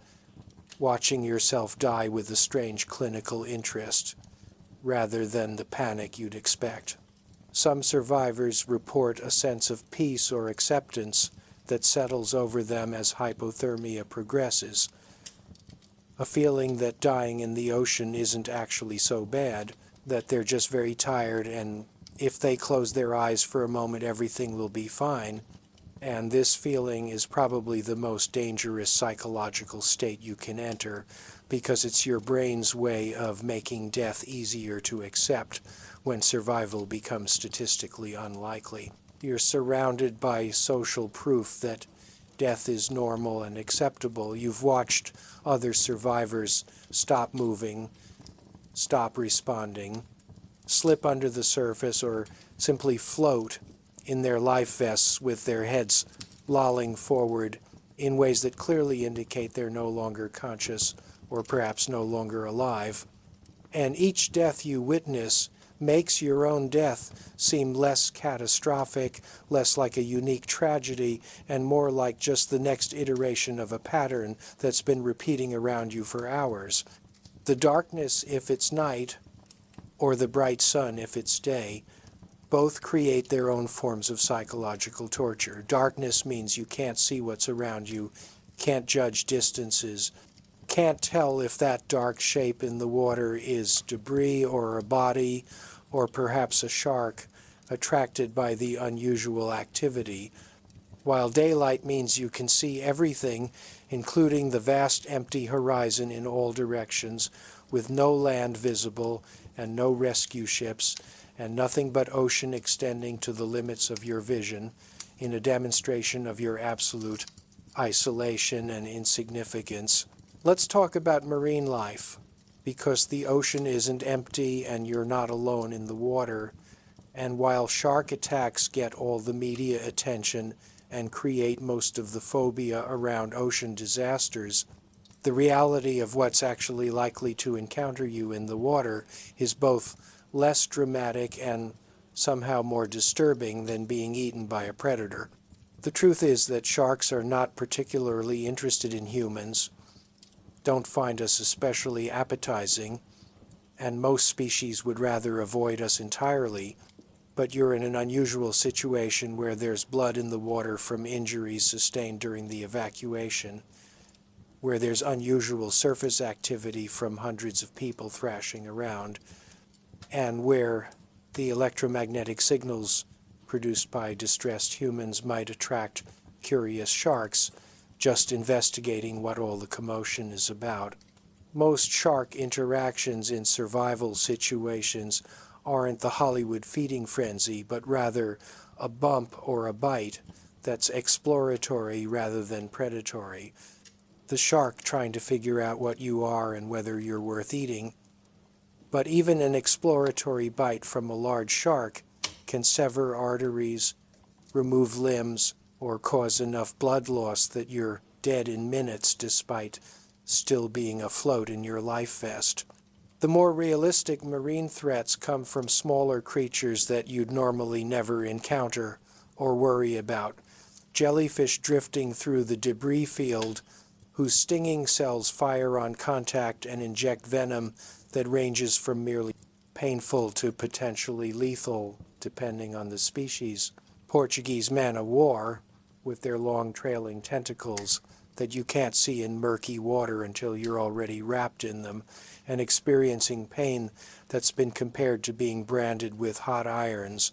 S1: watching yourself die with a strange clinical interest rather than the panic you'd expect. Some survivors report a sense of peace or acceptance that settles over them as hypothermia progresses, a feeling that dying in the ocean isn't actually so bad, that they're just very tired, and if they close their eyes for a moment everything will be fine. And this feeling is probably the most dangerous psychological state you can enter, because it's your brain's way of making death easier to accept when survival becomes statistically unlikely. You're surrounded by social proof that death is normal and acceptable. You've watched other survivors stop moving, stop responding, slip under the surface, or simply float in their life vests with their heads lolling forward in ways that clearly indicate they're no longer conscious or perhaps no longer alive. And each death you witness makes your own death seem less catastrophic, less like a unique tragedy, and more like just the next iteration of a pattern that's been repeating around you for hours. The darkness, if it's night, or the bright sun, if it's day, both create their own forms of psychological torture. Darkness means you can't see what's around you, can't judge distances, can't tell if that dark shape in the water is debris or a body, or perhaps a shark attracted by the unusual activity, while daylight means you can see everything, including the vast empty horizon in all directions, with no land visible and no rescue ships, and nothing but ocean extending to the limits of your vision, in a demonstration of your absolute isolation and insignificance. Let's talk about marine life, because the ocean isn't empty and you're not alone in the water. And while shark attacks get all the media attention and create most of the phobia around ocean disasters, the reality of what's actually likely to encounter you in the water is both less dramatic and somehow more disturbing than being eaten by a predator. The truth is that sharks are not particularly interested in humans, don't find us especially appetizing, and most species would rather avoid us entirely. But you're in an unusual situation where there's blood in the water from injuries sustained during the evacuation, where there's unusual surface activity from hundreds of people thrashing around, and where the electromagnetic signals produced by distressed humans might attract curious sharks just investigating what all the commotion is about. Most shark interactions in survival situations aren't the Hollywood feeding frenzy, but rather a bump or a bite that's exploratory rather than predatory. The shark trying to figure out what you are and whether you're worth eating. But even an exploratory bite from a large shark can sever arteries, remove limbs, or cause enough blood loss that you're dead in minutes despite still being afloat in your life vest. The more realistic marine threats come from smaller creatures that you'd normally never encounter or worry about. Jellyfish drifting through the debris field, whose stinging cells fire on contact and inject venom that ranges from merely painful to potentially lethal, depending on the species. Portuguese man-o'-war, with their long trailing tentacles that you can't see in murky water until you're already wrapped in them, and experiencing pain that's been compared to being branded with hot irons.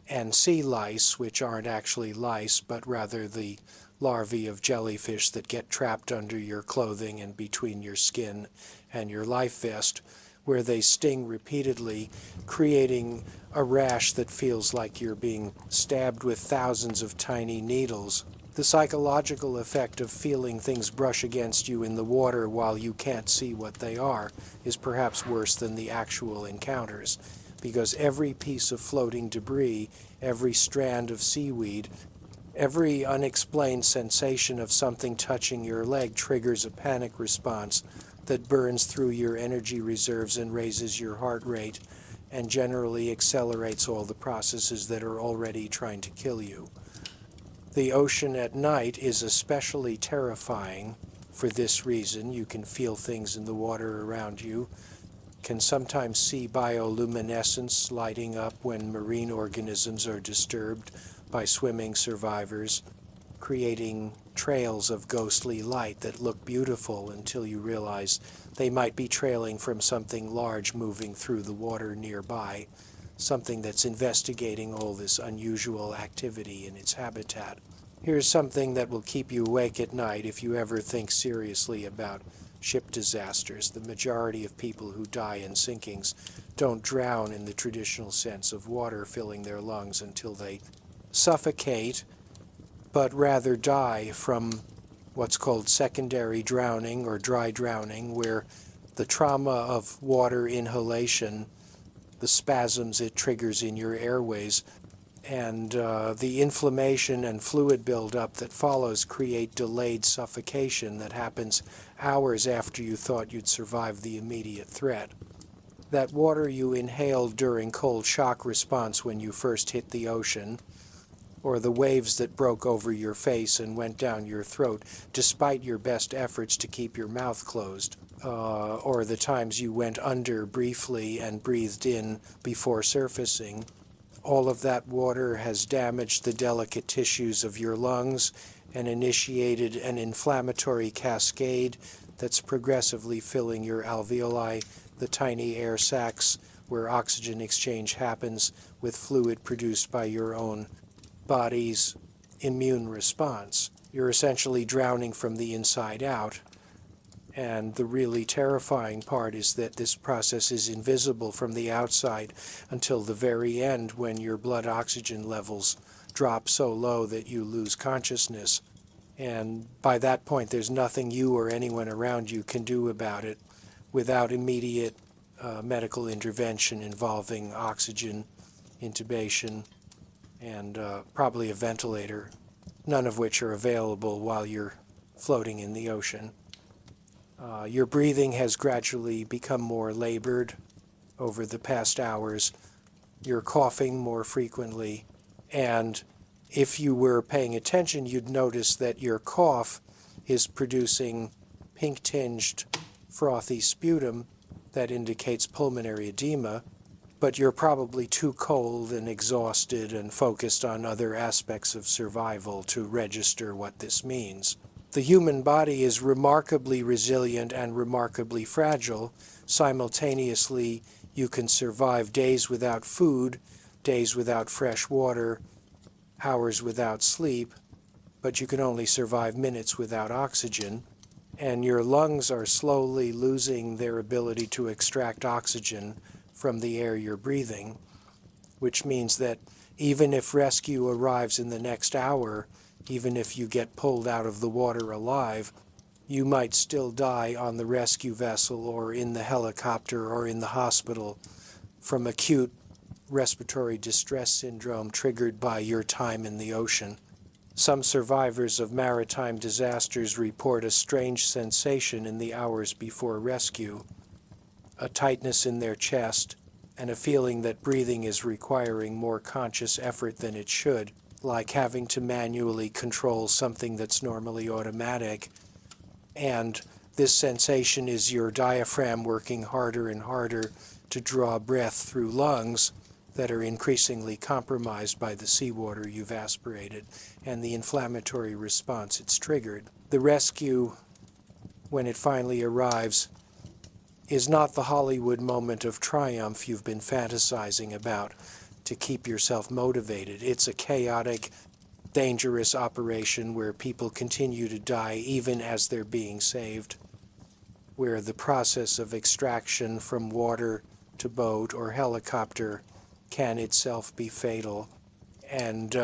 S1: And sea lice, which aren't actually lice, but rather the larvae of jellyfish that get trapped under your clothing and between your skin and your life vest, where they sting repeatedly, creating a rash that feels like you're being stabbed with thousands of tiny needles. The psychological effect of feeling things brush against you in the water while you can't see what they are is perhaps worse than the actual encounters, because every piece of floating debris, every strand of seaweed, every unexplained sensation of something touching your leg triggers a panic response that burns through your energy reserves and raises your heart rate and generally accelerates all the processes that are already trying to kill you. The ocean at night is especially terrifying for this reason. You can feel things in the water around you, can sometimes see bioluminescence lighting up when marine organisms are disturbed by swimming survivors, creating trails of ghostly light that look beautiful until you realize they might be trailing from something large moving through the water nearby, something that's investigating all this unusual activity in its habitat. Here's something that will keep you awake at night if you ever think seriously about ship disasters. The majority of people who die in sinkings don't drown in the traditional sense of water filling their lungs until they suffocate, but rather die from what's called secondary drowning or dry drowning, where the trauma of water inhalation, the spasms it triggers in your airways, and the inflammation and fluid buildup that follows create delayed suffocation that happens hours after you thought you'd survived the immediate threat. That water you inhaled during cold shock response when you first hit the ocean, or the waves that broke over your face and went down your throat despite your best efforts to keep your mouth closed, or the times you went under briefly and breathed in before surfacing, all of that water has damaged the delicate tissues of your lungs and initiated an inflammatory cascade that's progressively filling your alveoli, the tiny air sacs where oxygen exchange happens, with fluid produced by your own body's immune response. You're essentially drowning from the inside out. And the really terrifying part is that this process is invisible from the outside until the very end, when your blood oxygen levels drop so low that you lose consciousness. And by that point, there's nothing you or anyone around you can do about it without immediate medical intervention involving oxygen, intubation, and probably a ventilator, none of which are available while you're floating in the ocean. Your breathing has gradually become more labored over the past hours. You're coughing more frequently, and if you were paying attention, you'd notice that your cough is producing pink-tinged, frothy sputum that indicates pulmonary edema, but you're probably too cold and exhausted and focused on other aspects of survival to register what this means. The human body is remarkably resilient and remarkably fragile. Simultaneously, you can survive days without food, days without fresh water, hours without sleep, but you can only survive minutes without oxygen, and your lungs are slowly losing their ability to extract oxygen from the air you're breathing, which means that even if rescue arrives in the next hour, even if you get pulled out of the water alive, you might still die on the rescue vessel or in the helicopter or in the hospital from acute respiratory distress syndrome triggered by your time in the ocean. Some survivors of maritime disasters report a strange sensation in the hours before rescue, a tightness in their chest, and a feeling that breathing is requiring more conscious effort than it should, like having to manually control something that's normally automatic. And this sensation is your diaphragm working harder and harder to draw breath through lungs that are increasingly compromised by the seawater you've aspirated and the inflammatory response it's triggered. The rescue, when it finally arrives, is not the Hollywood moment of triumph you've been fantasizing about to keep yourself motivated. It's a chaotic, dangerous operation where people continue to die even as they're being saved, where the process of extraction from water to boat or helicopter can itself be fatal, and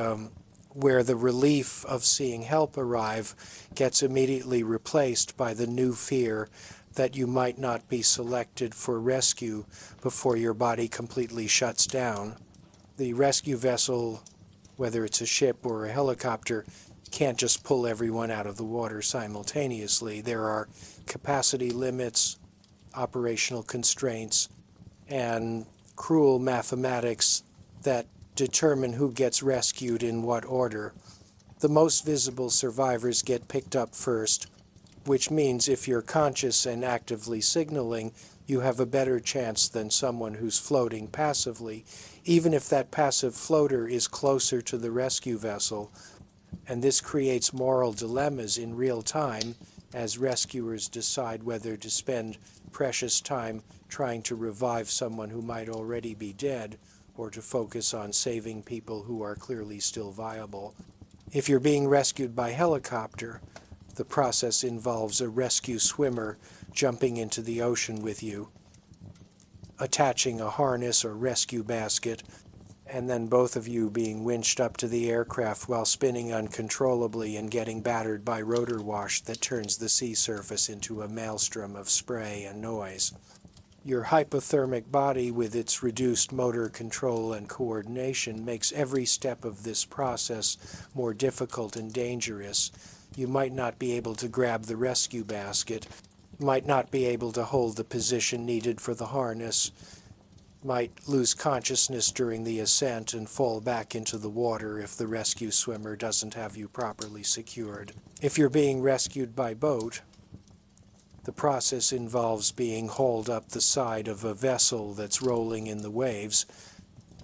S1: where the relief of seeing help arrive gets immediately replaced by the new fear that you might not be selected for rescue before your body completely shuts down. The rescue vessel, whether it's a ship or a helicopter, can't just pull everyone out of the water simultaneously. There are capacity limits, operational constraints, and cruel mathematics that determine who gets rescued in what order. The most visible survivors get picked up first, which means if you're conscious and actively signaling, you have a better chance than someone who's floating passively, even if that passive floater is closer to the rescue vessel. And this creates moral dilemmas in real time as rescuers decide whether to spend precious time trying to revive someone who might already be dead or to focus on saving people who are clearly still viable. If you're being rescued by helicopter, the process involves a rescue swimmer jumping into the ocean with you, attaching a harness or rescue basket, and then both of you being winched up to the aircraft while spinning uncontrollably and getting battered by rotor wash that turns the sea surface into a maelstrom of spray and noise. Your hypothermic body, with its reduced motor control and coordination, makes every step of this process more difficult and dangerous. You might not be able to grab the rescue basket. might not be able to hold the position needed for the harness, might lose consciousness during the ascent and fall back into the water if the rescue swimmer doesn't have you properly secured. If you're being rescued by boat, the process involves being hauled up the side of a vessel that's rolling in the waves,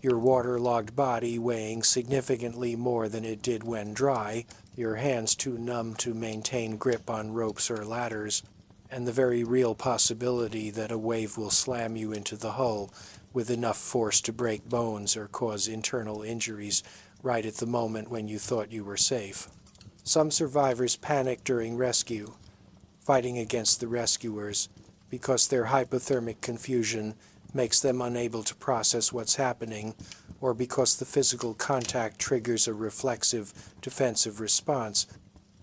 S1: your waterlogged body weighing significantly more than it did when dry, your hands too numb to maintain grip on ropes or ladders, and the very real possibility that a wave will slam you into the hull with enough force to break bones or cause internal injuries right at the moment when you thought you were safe. Some survivors panic during rescue, fighting against the rescuers, because their hypothermic confusion makes them unable to process what's happening, or because the physical contact triggers a reflexive defensive response,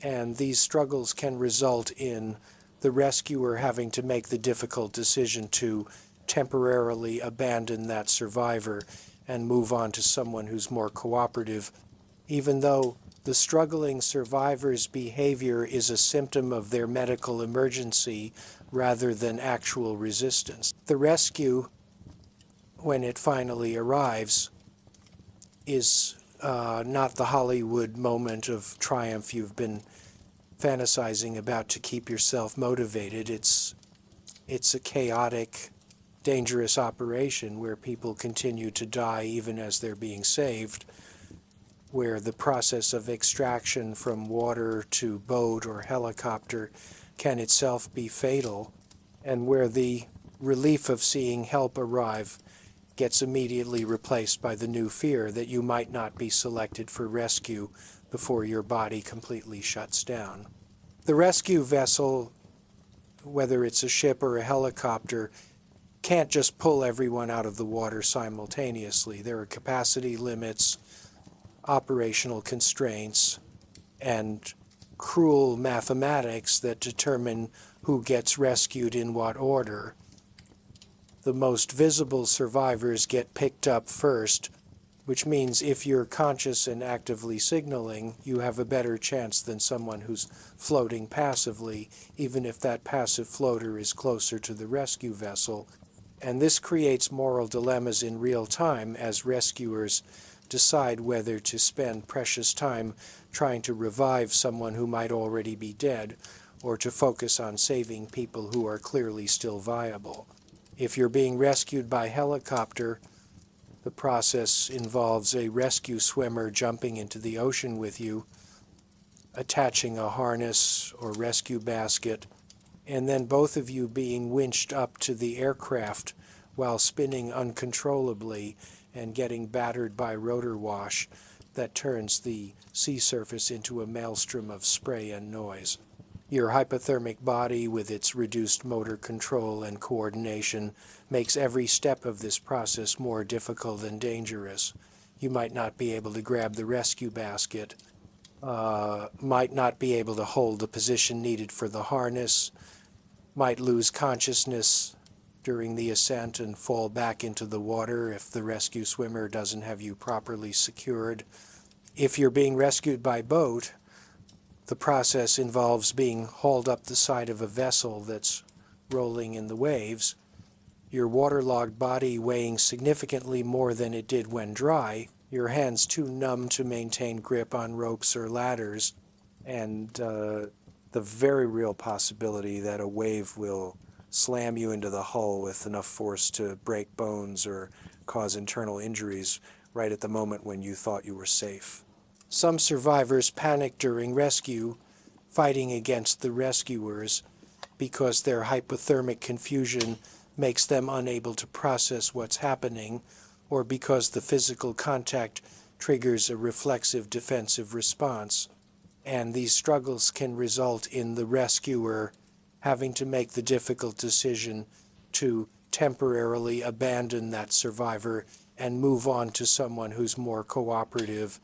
S1: and these struggles can result in the rescuer having to make the difficult decision to temporarily abandon that survivor and move on to someone who's more cooperative, even though the struggling survivor's behavior is a symptom of their medical emergency rather than actual resistance. The rescue, when it finally arrives, is not the Hollywood moment of triumph you've been fantasizing about to keep yourself motivated. It's a chaotic, dangerous operation where people continue to die even as they're being saved, where the process of extraction from water to boat or helicopter can itself be fatal, and where the relief of seeing help arrive gets immediately replaced by the new fear that you might not be selected for rescue before your body completely shuts down. The rescue vessel, whether it's a ship or a helicopter, can't just pull everyone out of the water simultaneously. There are capacity limits, operational constraints, and cruel mathematics that determine who gets rescued in what order. The most visible survivors get picked up first, which means if you're conscious and actively signaling, you have a better chance than someone who's floating passively, even if that passive floater is closer to the rescue vessel. And this creates moral dilemmas in real time as rescuers decide whether to spend precious time trying to revive someone who might already be dead, or to focus on saving people who are clearly still viable. If you're being rescued by helicopter, the process involves a rescue swimmer jumping into the ocean with you, attaching a harness or rescue basket, and then both of you being winched up to the aircraft while spinning uncontrollably and getting battered by rotor wash that turns the sea surface into a maelstrom of spray and noise. Your hypothermic body, with its reduced motor control and coordination, makes every step of this process more difficult and dangerous. You might not be able to grab the rescue basket, might not be able to hold the position needed for the harness, might lose consciousness during the ascent and fall back into the water if the rescue swimmer doesn't have you properly secured. If you're being rescued by boat, the process involves being hauled up the side of a vessel that's rolling in the waves, your waterlogged body weighing significantly more than it did when dry, your hands too numb to maintain grip on ropes or ladders, and the very real possibility that a wave will slam you into the hull with enough force to break bones or cause internal injuries right at the moment when you thought you were safe. Some survivors panic during rescue, fighting against the rescuers, because their hypothermic confusion makes them unable to process what's happening, or because the physical contact triggers a reflexive defensive response. And these struggles can result in the rescuer having to make the difficult decision to temporarily abandon that survivor and move on to someone who's more cooperative,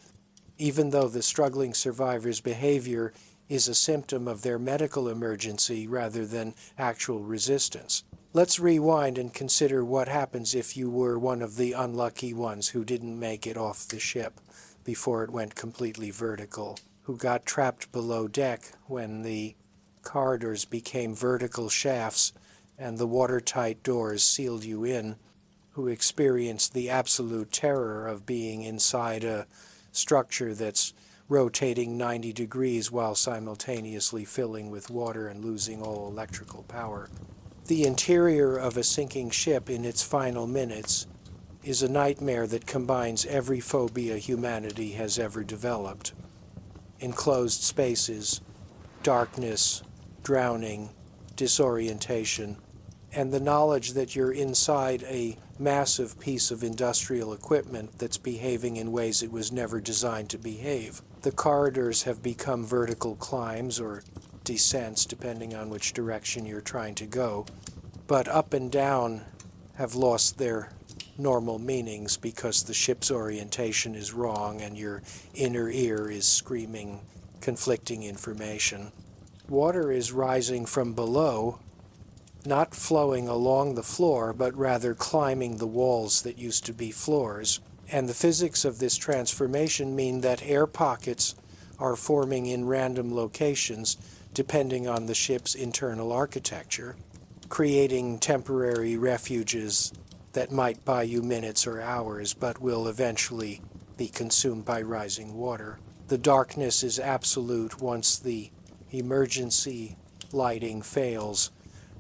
S1: even though the struggling survivor's behavior is a symptom of their medical emergency rather than actual resistance. Let's rewind and consider what happens if you were one of the unlucky ones who didn't make it off the ship before it went completely vertical, who got trapped below deck when the Corridors became vertical shafts, and the watertight doors sealed you in, who experienced the absolute terror of being inside a structure that's rotating 90 degrees while simultaneously filling with water and losing all electrical power. The interior of a sinking ship in its final minutes is a nightmare that combines every phobia humanity has ever developed. Enclosed spaces, darkness, drowning, disorientation, and the knowledge that you're inside a massive piece of industrial equipment that's behaving in ways it was never designed to behave. The corridors have become vertical climbs or descents, depending on which direction you're trying to go, but up and down have lost their normal meanings because the ship's orientation is wrong and your inner ear is screaming conflicting information. Water is rising from below, not flowing along the floor, but rather climbing the walls that used to be floors. And the physics of this transformation mean that air pockets are forming in random locations depending on the ship's internal architecture, creating temporary refuges that might buy you minutes or hours, but will eventually be consumed by rising water. The darkness is absolute once the emergency lighting fails,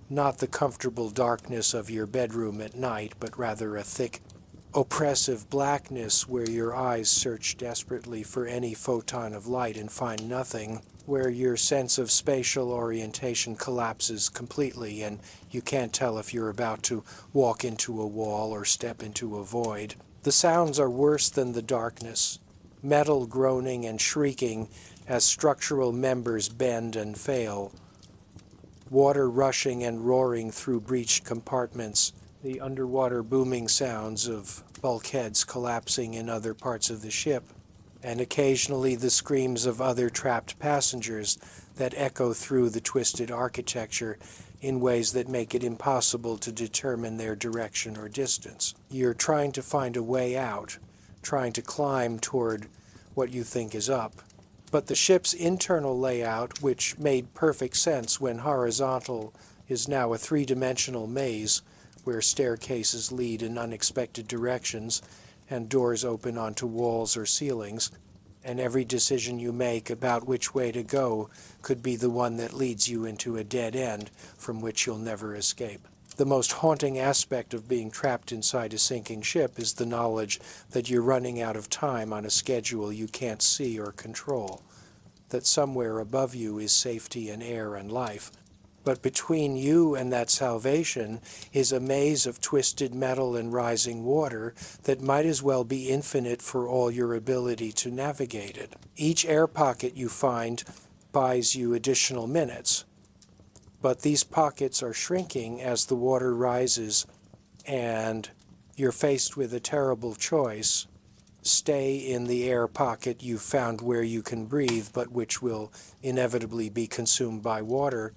S1: not the comfortable darkness of your bedroom at night, but rather a thick, oppressive blackness where your eyes search desperately for any photon of light and find nothing, where your sense of spatial orientation collapses completely and you can't tell if you're about to walk into a wall or step into a void. The sounds are worse than the darkness, metal groaning and shrieking as structural members bend and fail, water rushing and roaring through breached compartments, the underwater booming sounds of bulkheads collapsing in other parts of the ship, and occasionally the screams of other trapped passengers that echo through the twisted architecture in ways that make it impossible to determine their direction or distance. You're trying to find a way out, trying to climb toward what you think is up. But the ship's internal layout, which made perfect sense when horizontal, is now a three-dimensional maze where staircases lead in unexpected directions and doors open onto walls or ceilings, and every decision you make about which way to go could be the one that leads you into a dead end from which you'll never escape. The most haunting aspect of being trapped inside a sinking ship is the knowledge that you're running out of time on a schedule you can't see or control, that somewhere above you is safety and air and life, but between you and that salvation is a maze of twisted metal and rising water that might as well be infinite for all your ability to navigate it. Each air pocket you find buys you additional minutes, but these pockets are shrinking as the water rises, and you're faced with a terrible choice. Stay in the air pocket you found where you can breathe, but which will inevitably be consumed by water,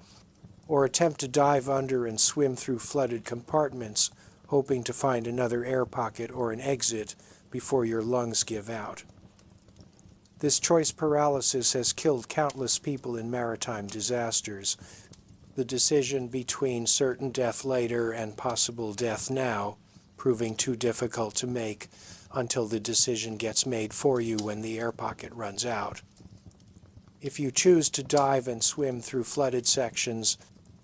S1: or attempt to dive under and swim through flooded compartments, hoping to find another air pocket or an exit before your lungs give out. This choice paralysis has killed countless people in maritime disasters. The decision between certain death later and possible death now proving too difficult to make until the decision gets made for you when the air pocket runs out. If you choose to dive and swim through flooded sections,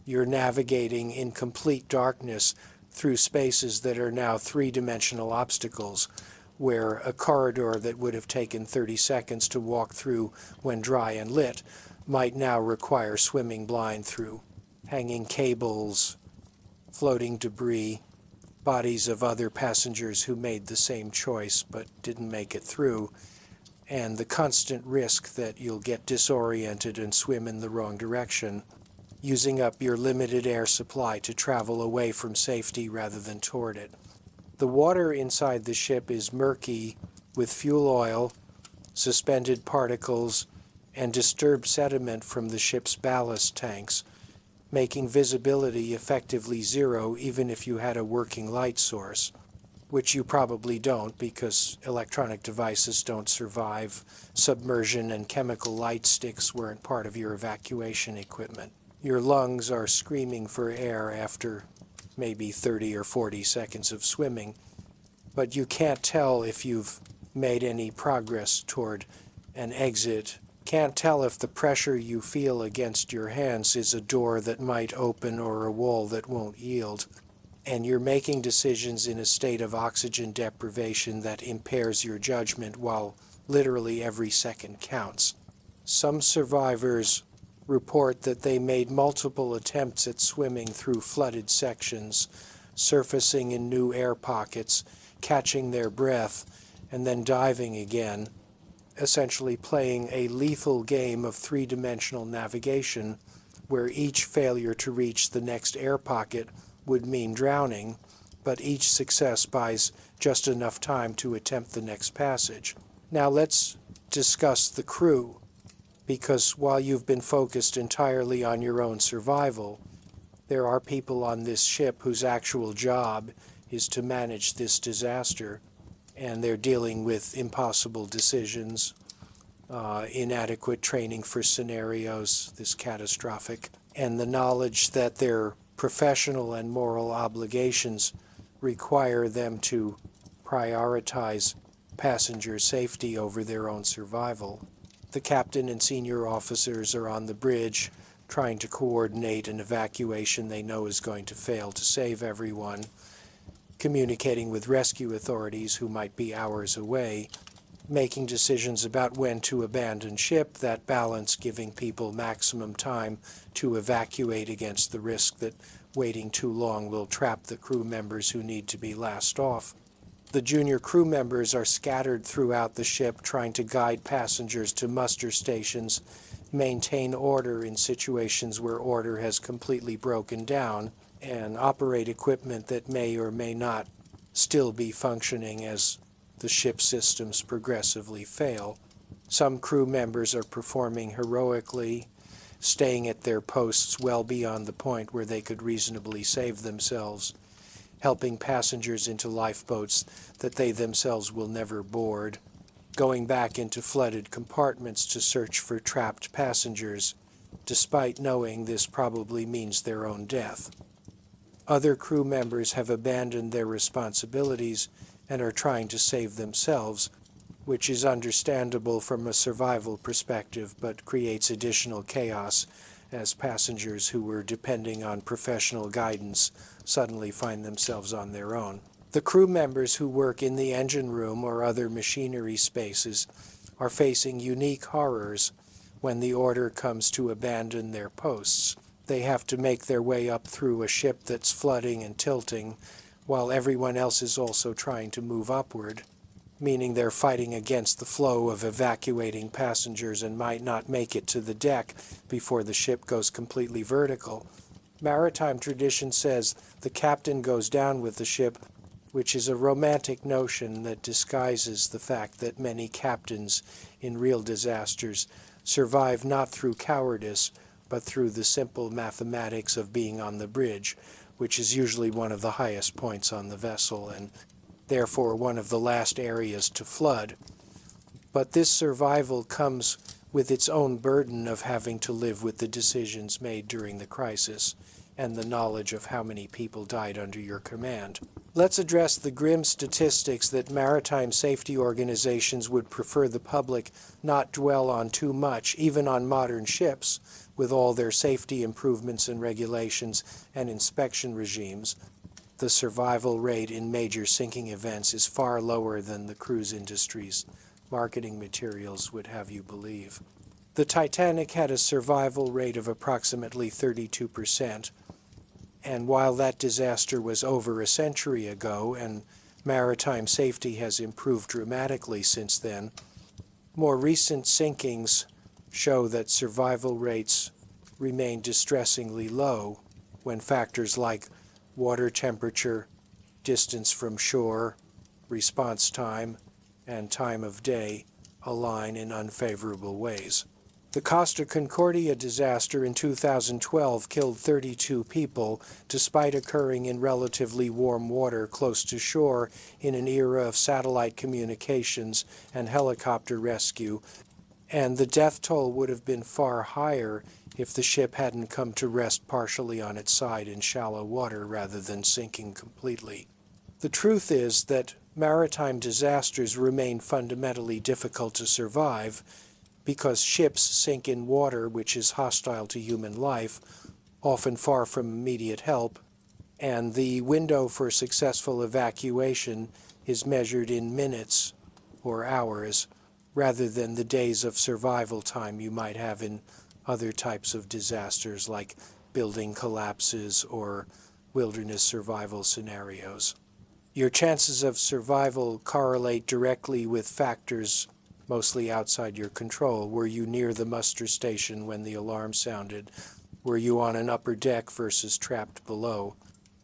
S1: you're navigating in complete darkness through spaces that are now three-dimensional obstacles, where a corridor that would have taken 30 seconds to walk through when dry and lit might now require swimming blind through. Hanging cables, floating debris, bodies of other passengers who made the same choice but didn't make it through, and the constant risk that you'll get disoriented and swim in the wrong direction, using up your limited air supply to travel away from safety rather than toward it. The water inside the ship is murky with fuel oil, suspended particles, and disturbed sediment from the ship's ballast tanks, making visibility effectively zero even if you had a working light source, which you probably don't because electronic devices don't survive submersion and chemical light sticks weren't part of your evacuation equipment. Your lungs are screaming for air after maybe 30 or 40 seconds of swimming, but you can't tell if you've made any progress toward an exit. Can't tell if the pressure you feel against your hands is a door that might open or a wall that won't yield. And you're making decisions in a state of oxygen deprivation that impairs your judgment while literally every second counts. Some survivors report that they made multiple attempts at swimming through flooded sections, surfacing in new air pockets, catching their breath, and then diving again, essentially playing a lethal game of three-dimensional navigation where each failure to reach the next air pocket would mean drowning, but each success buys just enough time to attempt the next passage. Now let's discuss the crew, because while you've been focused entirely on your own survival, there are people on this ship whose actual job is to manage this disaster, and they're dealing with impossible decisions, inadequate training for scenarios, this catastrophic, and the knowledge that their professional and moral obligations require them to prioritize passenger safety over their own survival. The captain and senior officers are on the bridge trying to coordinate an evacuation they know is going to fail to save everyone, communicating with rescue authorities who might be hours away, making decisions about when to abandon ship, that balance giving people maximum time to evacuate against the risk that waiting too long will trap the crew members who need to be last off. The junior crew members are scattered throughout the ship trying to guide passengers to muster stations, maintain order in situations where order has completely broken down, and operate equipment that may or may not still be functioning as the ship systems progressively fail. Some crew members are performing heroically, staying at their posts well beyond the point where they could reasonably save themselves, helping passengers into lifeboats that they themselves will never board, going back into flooded compartments to search for trapped passengers, despite knowing this probably means their own death. Other crew members have abandoned their responsibilities and are trying to save themselves, which is understandable from a survival perspective but creates additional chaos as passengers who were depending on professional guidance suddenly find themselves on their own. The crew members who work in the engine room or other machinery spaces are facing unique horrors when the order comes to abandon their posts. They have to make their way up through a ship that's flooding and tilting, while everyone else is also trying to move upward, meaning they're fighting against the flow of evacuating passengers and might not make it to the deck before the ship goes completely vertical. Maritime tradition says the captain goes down with the ship, which is a romantic notion that disguises the fact that many captains in real disasters survive not through cowardice, but through the simple mathematics of being on the bridge, which is usually one of the highest points on the vessel and therefore one of the last areas to flood. But this survival comes with its own burden of having to live with the decisions made during the crisis and the knowledge of how many people died under your command. Let's address the grim statistics that maritime safety organizations would prefer the public not dwell on too much, even on modern ships, with all their safety improvements and regulations and inspection regimes. The survival rate in major sinking events is far lower than the cruise industry's marketing materials would have you believe. The Titanic had a survival rate of approximately 32%, and while that disaster was over a century ago and maritime safety has improved dramatically since then, more recent sinkings show that survival rates remain distressingly low when factors like water temperature, distance from shore, response time, and time of day align in unfavorable ways. The Costa Concordia disaster in 2012 killed 32 people, despite occurring in relatively warm water close to shore in an era of satellite communications and helicopter rescue, and the death toll would have been far higher if the ship hadn't come to rest partially on its side in shallow water rather than sinking completely. The truth is that maritime disasters remain fundamentally difficult to survive because ships sink in water which is hostile to human life, often far from immediate help, and the window for successful evacuation is measured in minutes or hours rather than the days of survival time you might have in other types of disasters like building collapses or wilderness survival scenarios. Your chances of survival correlate directly with factors mostly outside your control. Were you near the muster station when the alarm sounded? Were you on an upper deck versus trapped below?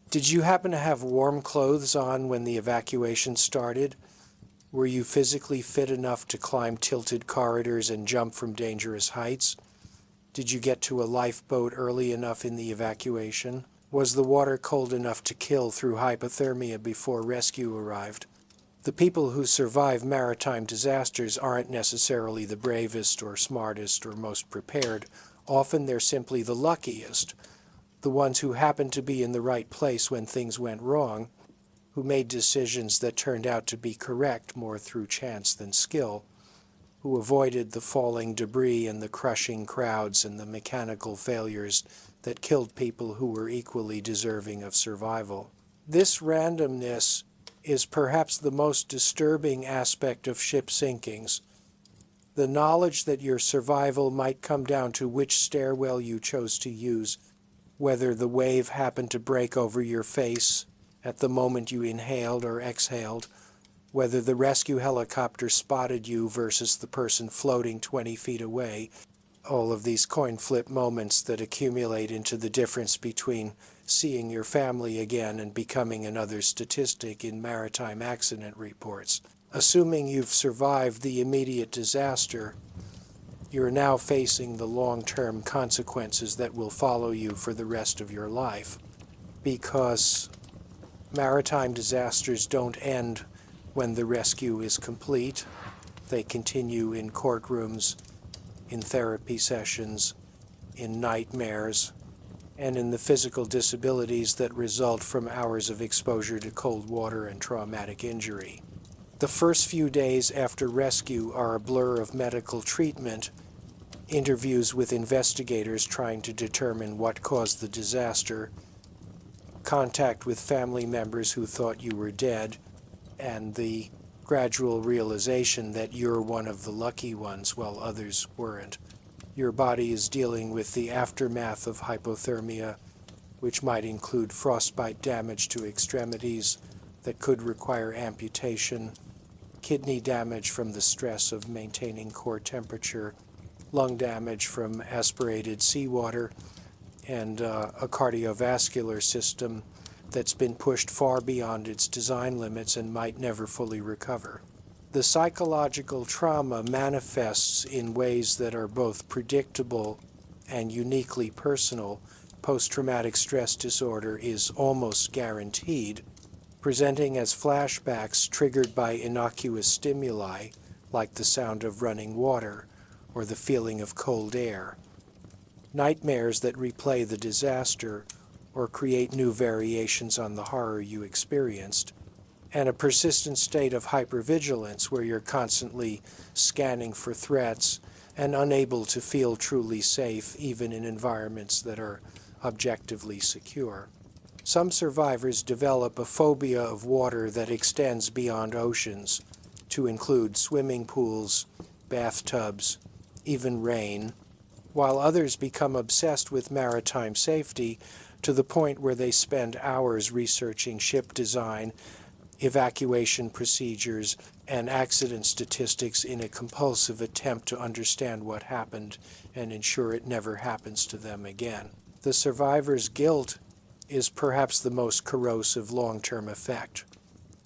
S1: Did you happen to have warm clothes on when the evacuation started? Were you physically fit enough to climb tilted corridors and jump from dangerous heights? Did you get to a lifeboat early enough in the evacuation? Was the water cold enough to kill through hypothermia before rescue arrived? The people who survive maritime disasters aren't necessarily the bravest or smartest or most prepared. Often they're simply the luckiest, the ones who happened to be in the right place when things went wrong, who made decisions that turned out to be correct more through chance than skill, who avoided the falling debris and the crushing crowds and the mechanical failures that killed people who were equally deserving of survival. This randomness is perhaps the most disturbing aspect of ship sinkings. The knowledge that your survival might come down to which stairwell you chose to use, whether the wave happened to break over your face at the moment you inhaled or exhaled, whether the rescue helicopter spotted you versus the person floating 20 feet away, all of these coin flip moments that accumulate into the difference between seeing your family again and becoming another statistic in maritime accident reports. Assuming you've survived the immediate disaster, you're now facing the long-term consequences that will follow you for the rest of your life, because maritime disasters don't end when the rescue is complete. They continue in courtrooms, in therapy sessions, in nightmares, and in the physical disabilities that result from hours of exposure to cold water and traumatic injury. The first few days after rescue are a blur of medical treatment, interviews with investigators trying to determine what caused the disaster, contact with family members who thought you were dead, and the gradual realization that you're one of the lucky ones while others weren't. Your body is dealing with the aftermath of hypothermia, which might include frostbite damage to extremities that could require amputation, kidney damage from the stress of maintaining core temperature, lung damage from aspirated seawater, and a cardiovascular system that's been pushed far beyond its design limits and might never fully recover. The psychological trauma manifests in ways that are both predictable and uniquely personal. Post-traumatic stress disorder is almost guaranteed, presenting as flashbacks triggered by innocuous stimuli like the sound of running water or the feeling of cold air. Nightmares that replay the disaster or create new variations on the horror you experienced, and a persistent state of hypervigilance where you're constantly scanning for threats and unable to feel truly safe even in environments that are objectively secure. Some survivors develop a phobia of water that extends beyond oceans to include swimming pools, bathtubs, even rain, while others become obsessed with maritime safety to the point where they spend hours researching ship design, evacuation procedures, and accident statistics in a compulsive attempt to understand what happened and ensure it never happens to them again. The survivor's guilt is perhaps the most corrosive long-term effect.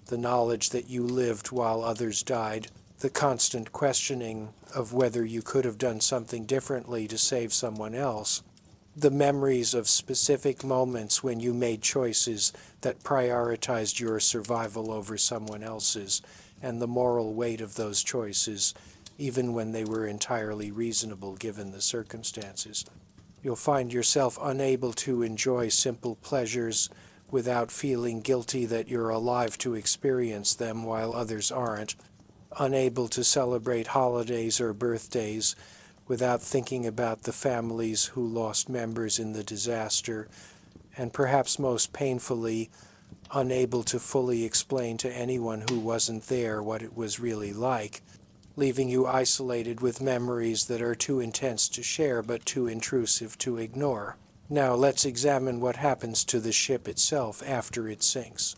S1: The knowledge that you lived while others died, the constant questioning of whether you could have done something differently to save someone else, the memories of specific moments when you made choices that prioritized your survival over someone else's, and the moral weight of those choices, even when they were entirely reasonable given the circumstances. You'll find yourself unable to enjoy simple pleasures without feeling guilty that you're alive to experience them while others aren't, unable to celebrate holidays or birthdays without thinking about the families who lost members in the disaster, and perhaps most painfully, unable to fully explain to anyone who wasn't there what it was really like, leaving you isolated with memories that are too intense to share but too intrusive to ignore. Now let's examine what happens to the ship itself after it sinks.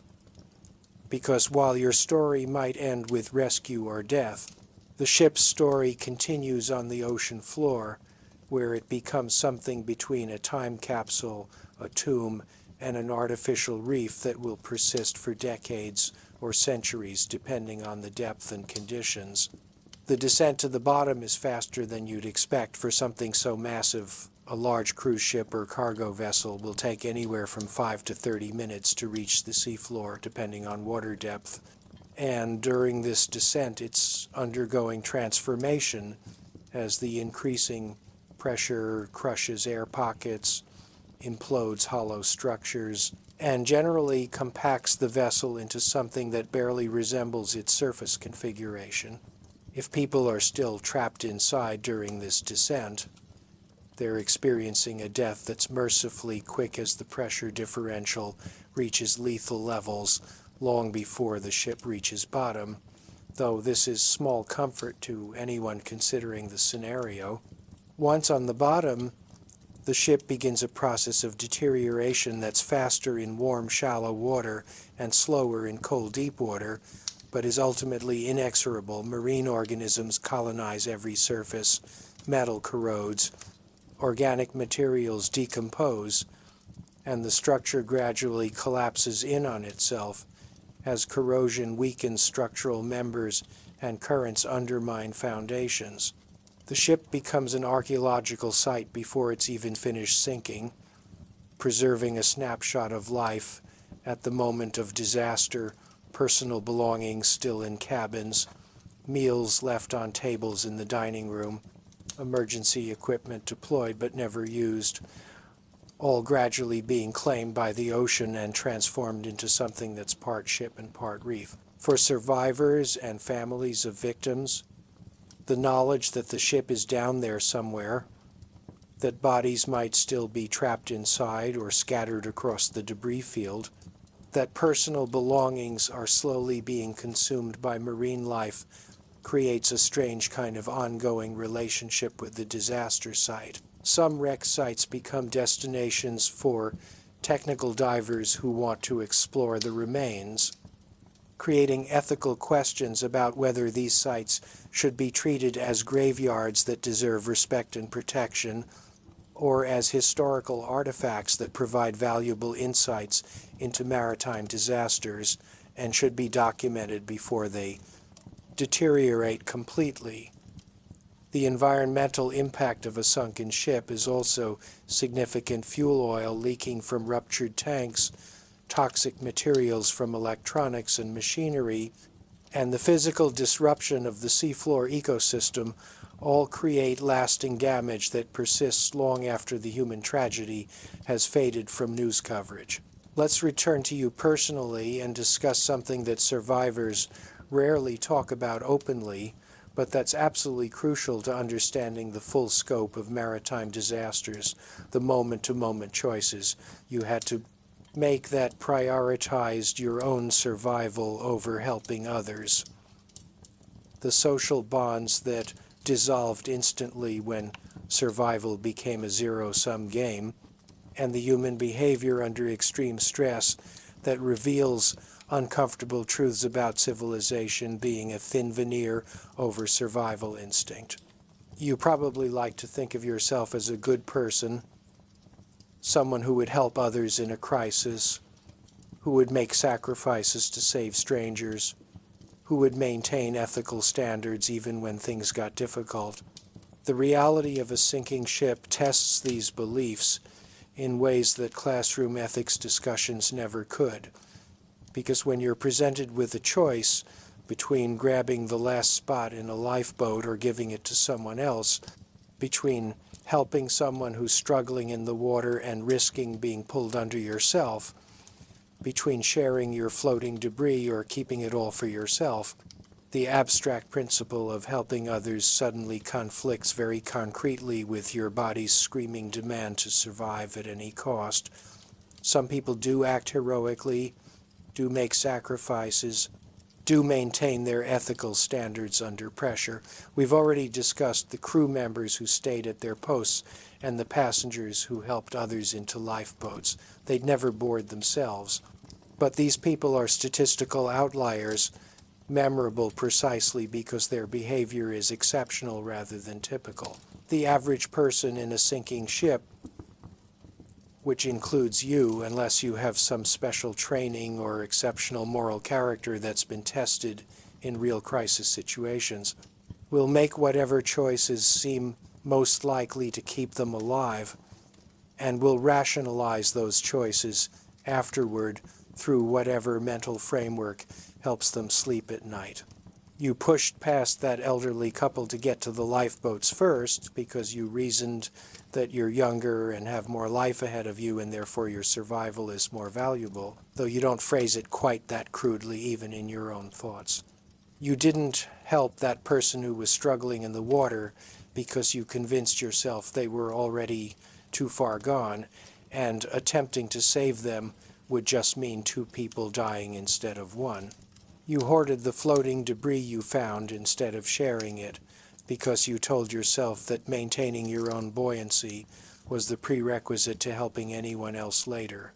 S1: Because while your story might end with rescue or death, the ship's story continues on the ocean floor, where it becomes something between a time capsule, a tomb, and an artificial reef that will persist for decades or centuries depending on the depth and conditions. The descent to the bottom is faster than you'd expect for something so massive. A large cruise ship or cargo vessel will take anywhere from 5 to 30 minutes to reach the seafloor, depending on water depth. And during this descent, it's undergoing transformation as the increasing pressure crushes air pockets, implodes hollow structures, and generally compacts the vessel into something that barely resembles its surface configuration. If people are still trapped inside during this descent, they're experiencing a death that's mercifully quick as the pressure differential reaches lethal levels long before the ship reaches bottom, though this is small comfort to anyone considering the scenario. Once on the bottom, the ship begins a process of deterioration that's faster in warm, shallow water and slower in cold, deep water, but is ultimately inexorable. Marine organisms colonize every surface, metal corrodes, organic materials decompose, and the structure gradually collapses in on itself as corrosion weakens structural members and currents undermine foundations. The ship becomes an archaeological site before it's even finished sinking, preserving a snapshot of life at the moment of disaster, personal belongings still in cabins, meals left on tables in the dining room, emergency equipment deployed but never used, all gradually being claimed by the ocean and transformed into something that's part ship and part reef. For survivors and families of victims, the knowledge that the ship is down there somewhere, that bodies might still be trapped inside or scattered across the debris field, that personal belongings are slowly being consumed by marine life, creates a strange kind of ongoing relationship with the disaster site. Some wreck sites become destinations for technical divers who want to explore the remains, creating ethical questions about whether these sites should be treated as graveyards that deserve respect and protection, or as historical artifacts that provide valuable insights into maritime disasters and should be documented before they deteriorate completely. The environmental impact of a sunken ship is also significant: fuel oil leaking from ruptured tanks, toxic materials from electronics and machinery, and the physical disruption of the seafloor ecosystem all create lasting damage that persists long after the human tragedy has faded from news coverage. Let's return to you personally and discuss something that survivors rarely talk about openly, but that's absolutely crucial to understanding the full scope of maritime disasters, the moment-to-moment choices you had to make that prioritized your own survival over helping others. The social bonds that dissolved instantly when survival became a zero-sum game, and the human behavior under extreme stress that reveals uncomfortable truths about civilization being a thin veneer over survival instinct. You probably like to think of yourself as a good person, someone who would help others in a crisis, who would make sacrifices to save strangers, who would maintain ethical standards even when things got difficult. The reality of a sinking ship tests these beliefs in ways that classroom ethics discussions never could. Because when you're presented with a choice between grabbing the last spot in a lifeboat or giving it to someone else, between helping someone who's struggling in the water and risking being pulled under yourself, between sharing your floating debris or keeping it all for yourself, the abstract principle of helping others suddenly conflicts very concretely with your body's screaming demand to survive at any cost. Some people do act heroically, do make sacrifices, do maintain their ethical standards under pressure. We've already discussed the crew members who stayed at their posts and the passengers who helped others into lifeboats. They'd never board themselves. But these people are statistical outliers, memorable precisely because their behavior is exceptional rather than typical. The average person in a sinking ship, which includes you, unless you have some special training or exceptional moral character that's been tested in real crisis situations, will make whatever choices seem most likely to keep them alive, and will rationalize those choices afterward through whatever mental framework helps them sleep at night. You pushed past that elderly couple to get to the lifeboats first because you reasoned that you're younger and have more life ahead of you and therefore your survival is more valuable, though you don't phrase it quite that crudely even in your own thoughts. You didn't help that person who was struggling in the water because you convinced yourself they were already too far gone, and attempting to save them would just mean two people dying instead of one. You hoarded the floating debris you found instead of sharing it, because you told yourself that maintaining your own buoyancy was the prerequisite to helping anyone else later,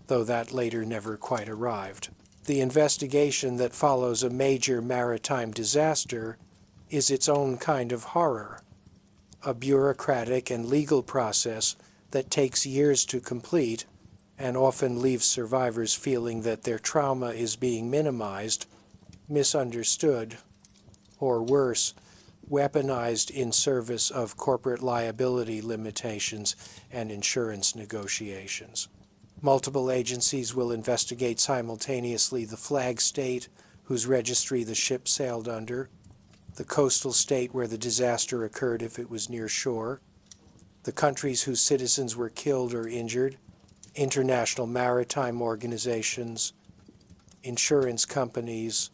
S1: though that later never quite arrived. The investigation that follows a major maritime disaster is its own kind of horror, a bureaucratic and legal process that takes years to complete and often leaves survivors feeling that their trauma is being minimized, misunderstood, or worse, weaponized in service of corporate liability limitations and insurance negotiations. Multiple agencies will investigate simultaneously the flag state whose registry the ship sailed under, the coastal state where the disaster occurred if it was near shore, the countries whose citizens were killed or injured, international maritime organizations, insurance companies,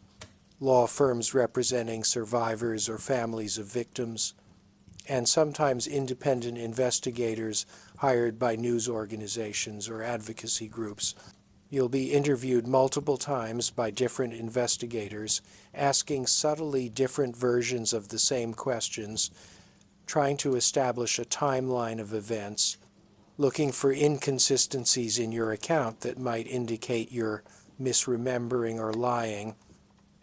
S1: law firms representing survivors or families of victims, and sometimes independent investigators hired by news organizations or advocacy groups. You'll be interviewed multiple times by different investigators, asking subtly different versions of the same questions, trying to establish a timeline of events, looking for inconsistencies in your account that might indicate you're misremembering or lying,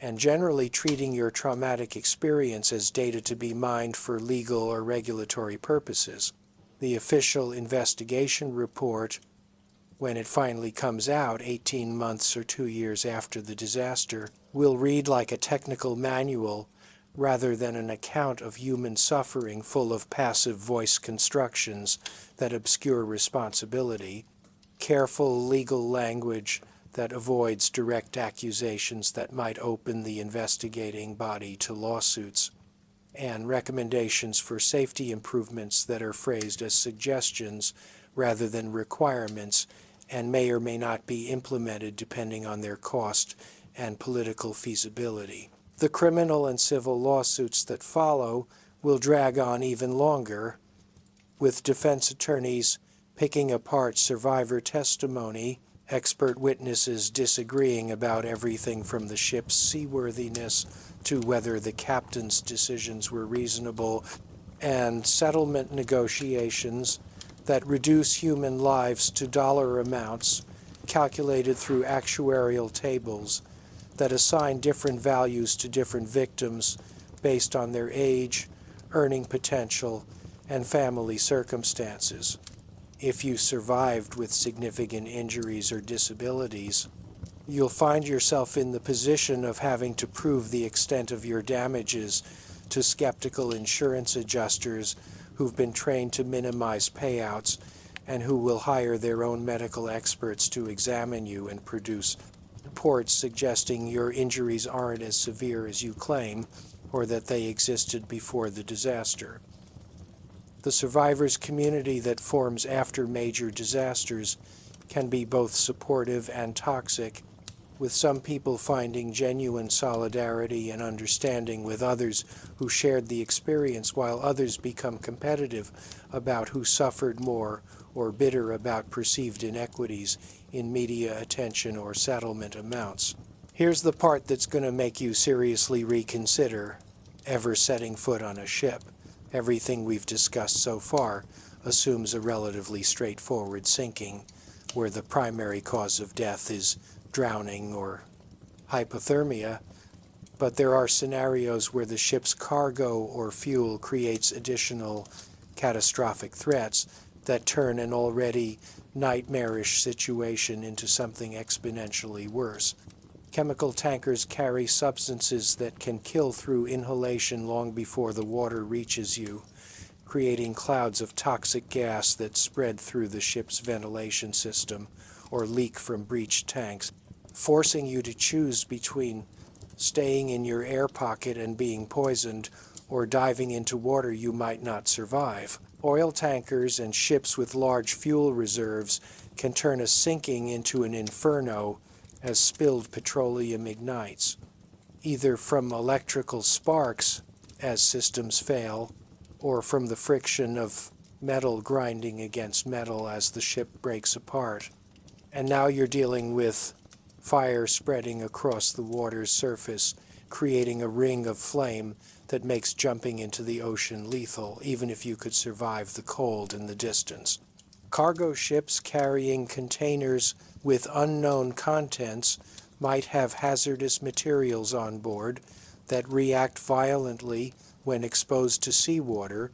S1: and generally treating your traumatic experience as data to be mined for legal or regulatory purposes. The official investigation report, when it finally comes out 18 months or 2 years after the disaster, will read like a technical manual rather than an account of human suffering full of passive voice constructions that obscure responsibility, careful legal language that avoids direct accusations that might open the investigating body to lawsuits, and recommendations for safety improvements that are phrased as suggestions rather than requirements and may or may not be implemented depending on their cost and political feasibility. The criminal and civil lawsuits that follow will drag on even longer, with defense attorneys picking apart survivor testimony, expert witnesses disagreeing about everything from the ship's seaworthiness to whether the captain's decisions were reasonable, and settlement negotiations that reduce human lives to dollar amounts calculated through actuarial tables that assign different values to different victims based on their age, earning potential, and family circumstances. If you survived with significant injuries or disabilities, you'll find yourself in the position of having to prove the extent of your damages to skeptical insurance adjusters who've been trained to minimize payouts and who will hire their own medical experts to examine you and produce reports suggesting your injuries aren't as severe as you claim or that they existed before the disaster. The survivors' community that forms after major disasters can be both supportive and toxic, with some people finding genuine solidarity and understanding with others who shared the experience, while others become competitive about who suffered more or bitter about perceived inequities in media attention or settlement amounts. Here's the part that's going to make you seriously reconsider ever setting foot on a ship. Everything we've discussed so far assumes a relatively straightforward sinking, where the primary cause of death is drowning or hypothermia, but there are scenarios where the ship's cargo or fuel creates additional catastrophic threats that turn an already nightmarish situation into something exponentially worse. Chemical tankers carry substances that can kill through inhalation long before the water reaches you, creating clouds of toxic gas that spread through the ship's ventilation system or leak from breached tanks, forcing you to choose between staying in your air pocket and being poisoned or diving into water you might not survive. Oil tankers and ships with large fuel reserves can turn a sinking into an inferno as spilled petroleum ignites, either from electrical sparks as systems fail, or from the friction of metal grinding against metal as the ship breaks apart. And now you're dealing with fire spreading across the water's surface, creating a ring of flame that makes jumping into the ocean lethal, even if you could survive the cold in the distance. Cargo ships carrying containers with unknown contents might have hazardous materials on board that react violently when exposed to seawater,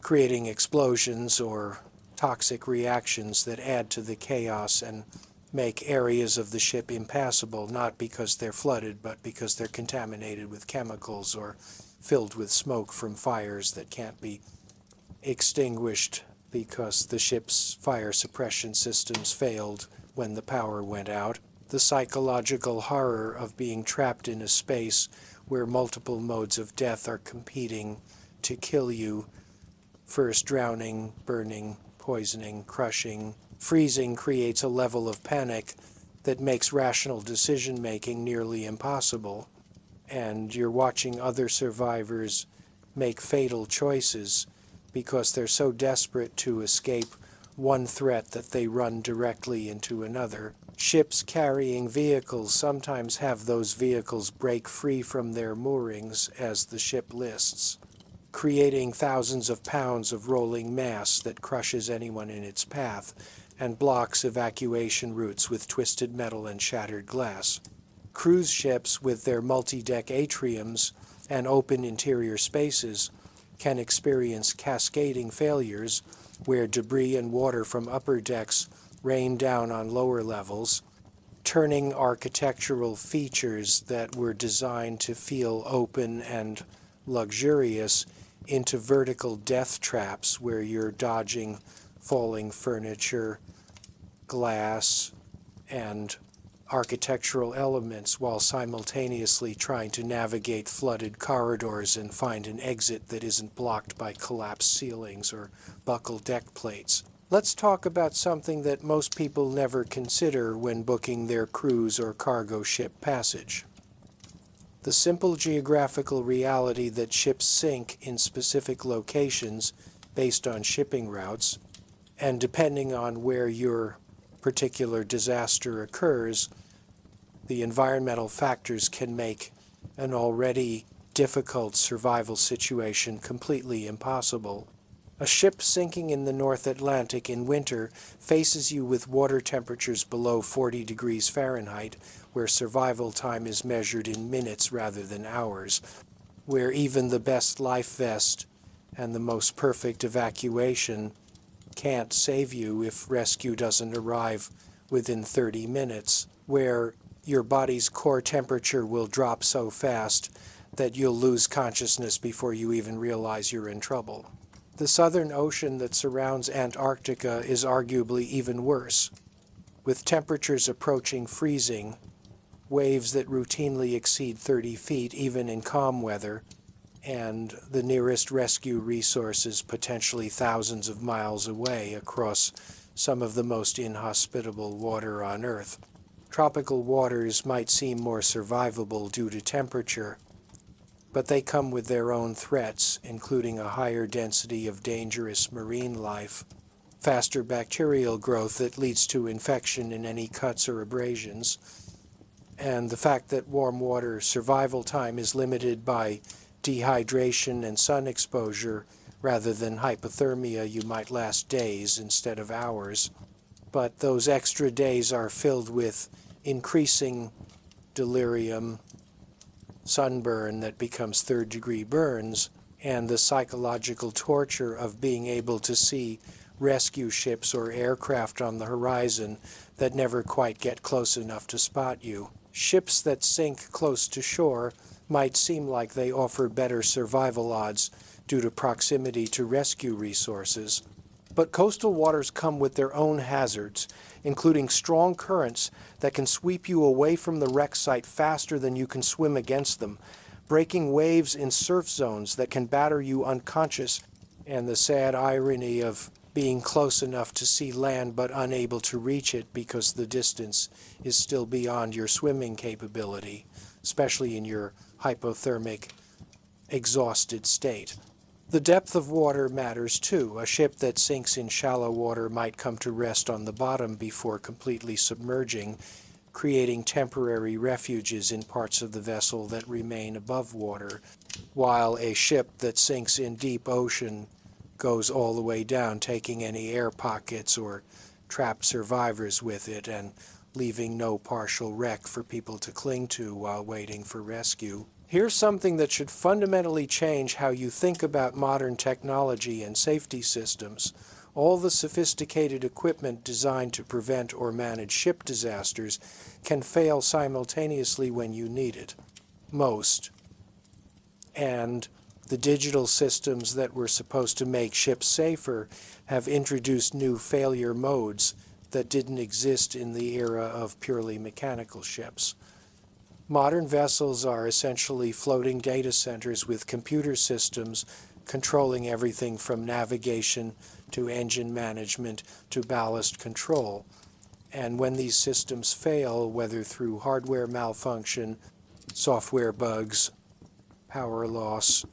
S1: creating explosions or toxic reactions that add to the chaos and make areas of the ship impassable, not because they're flooded, but because they're contaminated with chemicals or filled with smoke from fires that can't be extinguished because the ship's fire suppression systems failed when the power went out. The psychological horror of being trapped in a space where multiple modes of death are competing to kill you, first drowning, burning, poisoning, crushing, freezing, creates a level of panic that makes rational decision-making nearly impossible. And you're watching other survivors make fatal choices because they're so desperate to escape one threat that they run directly into another. Ships carrying vehicles sometimes have those vehicles break free from their moorings as the ship lists, creating thousands of pounds of rolling mass that crushes anyone in its path and blocks evacuation routes with twisted metal and shattered glass. Cruise ships with their multi-deck atriums and open interior spaces can experience cascading failures where debris and water from upper decks rain down on lower levels, turning architectural features that were designed to feel open and luxurious into vertical death traps where you're dodging falling furniture, glass, and architectural elements while simultaneously trying to navigate flooded corridors and find an exit that isn't blocked by collapsed ceilings or buckled deck plates. Let's talk about something that most people never consider when booking their cruise or cargo ship passage. The simple geographical reality that ships sink in specific locations based on shipping routes, and depending on where your particular disaster occurs, the environmental factors can make an already difficult survival situation completely impossible. A ship sinking in the North Atlantic in winter faces you with water temperatures below 40 degrees Fahrenheit, where survival time is measured in minutes rather than hours, where even the best life vest and the most perfect evacuation can't save you if rescue doesn't arrive within 30 minutes, where your body's core temperature will drop so fast that you'll lose consciousness before you even realize you're in trouble. The Southern Ocean that surrounds Antarctica is arguably even worse, with temperatures approaching freezing, waves that routinely exceed 30 feet even in calm weather, and the nearest rescue resources potentially thousands of miles away across some of the most inhospitable water on Earth. Tropical waters might seem more survivable due to temperature, but they come with their own threats, including a higher density of dangerous marine life, faster bacterial growth that leads to infection in any cuts or abrasions, and the fact that warm water survival time is limited by dehydration and sun exposure rather than hypothermia. You might last days instead of hours, but those extra days are filled with increasing delirium, sunburn that becomes third-degree burns, and the psychological torture of being able to see rescue ships or aircraft on the horizon that never quite get close enough to spot you. Ships that sink close to shore might seem like they offer better survival odds due to proximity to rescue resources, but coastal waters come with their own hazards, including strong currents that can sweep you away from the wreck site faster than you can swim against them, breaking waves in surf zones that can batter you unconscious, and the sad irony of being close enough to see land but unable to reach it because the distance is still beyond your swimming capability, especially in your hypothermic, exhausted state. The depth of water matters too. A ship that sinks in shallow water might come to rest on the bottom before completely submerging, creating temporary refuges in parts of the vessel that remain above water, while a ship that sinks in deep ocean goes all the way down, taking any air pockets or trapped survivors with it and leaving no partial wreck for people to cling to while waiting for rescue. Here's something that should fundamentally change how you think about modern technology and safety systems. All the sophisticated equipment designed to prevent or manage ship disasters can fail simultaneously when you need it. Most. And the digital systems that were supposed to make ships safer have introduced new failure modes that didn't exist in the era of purely mechanical ships. Modern vessels are essentially floating data centers with computer systems controlling everything from navigation to engine management to ballast control. And when these systems fail, whether through hardware malfunction, software bugs, power loss,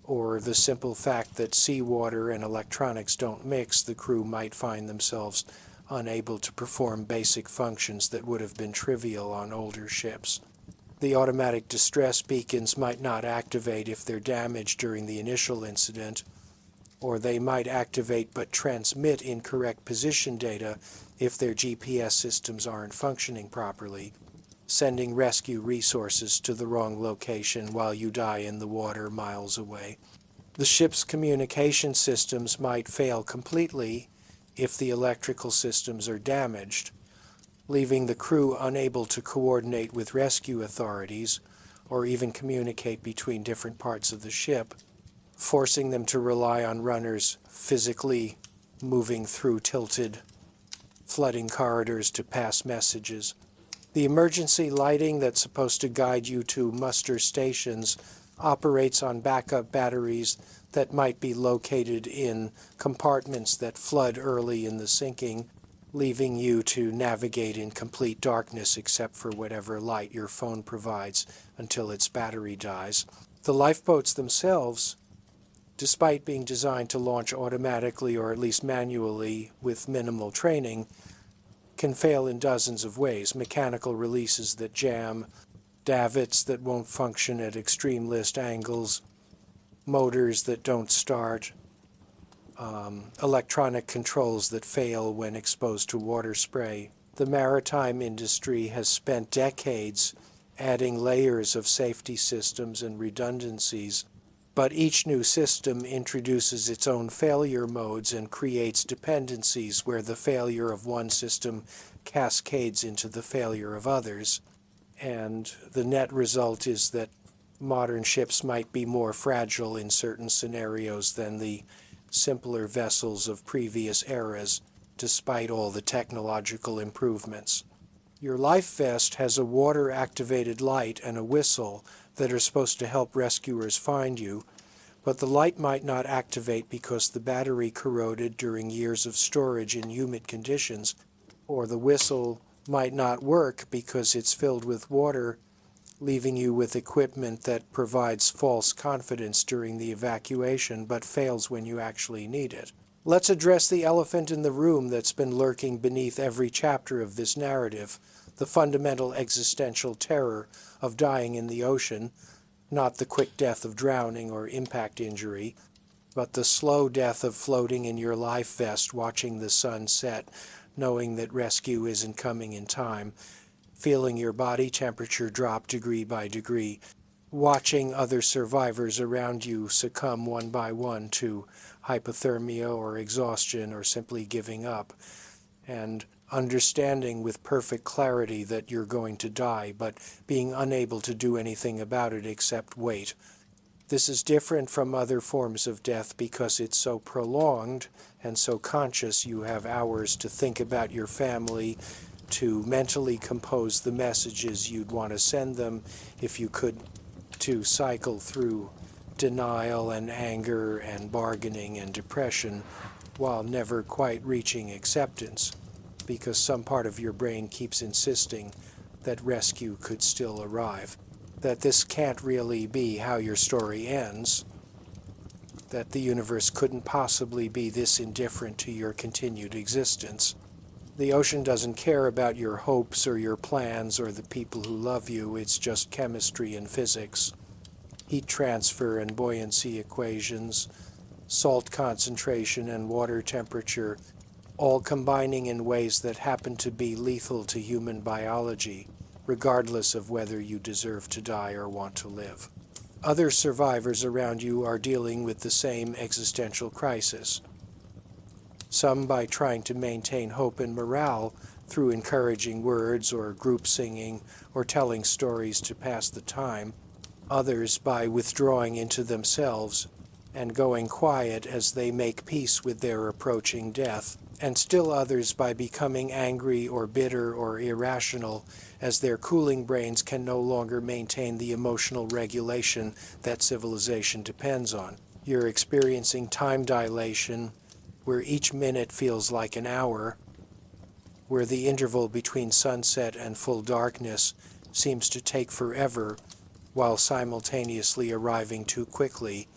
S1: or the simple fact that seawater and electronics don't mix, the crew might find themselves unable to perform basic functions that would have been trivial on older ships. The automatic distress beacons might not activate if they're damaged during the initial incident, or they might activate but transmit incorrect position data if their GPS systems aren't functioning properly, sending rescue resources to the wrong location while you die in the water miles away. The ship's communication systems might fail completely if the electrical systems are damaged, leaving the crew unable to coordinate with rescue authorities or even communicate between different parts of the ship, forcing them to rely on runners physically moving through tilted, flooding corridors to pass messages. The emergency lighting that's supposed to guide you to muster stations operates on backup batteries that might be located in compartments that flood early in the sinking, leaving you to navigate in complete darkness except for whatever light your phone provides until its battery dies. The lifeboats themselves, despite being designed to launch automatically or at least manually with minimal training, can fail in dozens of ways. Mechanical releases that jam, davits that won't function at extreme list angles, motors that don't start, electronic controls that fail when exposed to water spray. The maritime industry has spent decades adding layers of safety systems and redundancies, but each new system introduces its own failure modes and creates dependencies where the failure of one system cascades into the failure of others. And the net result is that modern ships might be more fragile in certain scenarios than the simpler vessels of previous eras, despite all the technological improvements. Your life vest has a water-activated light and a whistle that are supposed to help rescuers find you, but the light might not activate because the battery corroded during years of storage in humid conditions, or the whistle might not work because it's filled with water, leaving you with equipment that provides false confidence during the evacuation but fails when you actually need it. Let's address the elephant in the room that's been lurking beneath every chapter of this narrative, the fundamental existential terror of dying in the ocean, not the quick death of drowning or impact injury, but the slow death of floating in your life vest watching the sun set, knowing that rescue isn't coming in time, feeling your body temperature drop degree by degree, watching other survivors around you succumb one by one to hypothermia or exhaustion or simply giving up, and understanding with perfect clarity that you're going to die, but being unable to do anything about it except wait. This is different from other forms of death because it's so prolonged and so conscious. You have hours to think about your family, to mentally compose the messages you'd want to send them if you could, to cycle through denial and anger and bargaining and depression while never quite reaching acceptance, because some part of your brain keeps insisting that rescue could still arrive, that this can't really be how your story ends, that the universe couldn't possibly be this indifferent to your continued existence. The ocean doesn't care about your hopes or your plans or the people who love you. It's just chemistry and physics, heat transfer and buoyancy equations, salt concentration and water temperature, all combining in ways that happen to be lethal to human biology, regardless of whether you deserve to die or want to live. Other survivors around you are dealing with the same existential crisis. Some by trying to maintain hope and morale through encouraging words or group singing or telling stories to pass the time. Others by withdrawing into themselves and going quiet as they make peace with their approaching death. And still others by becoming angry or bitter or irrational as their cooling brains can no longer maintain the emotional regulation that civilization depends on. You're experiencing time dilation, where each minute feels like an hour, where the interval between sunset and full darkness seems to take forever while simultaneously arriving too quickly,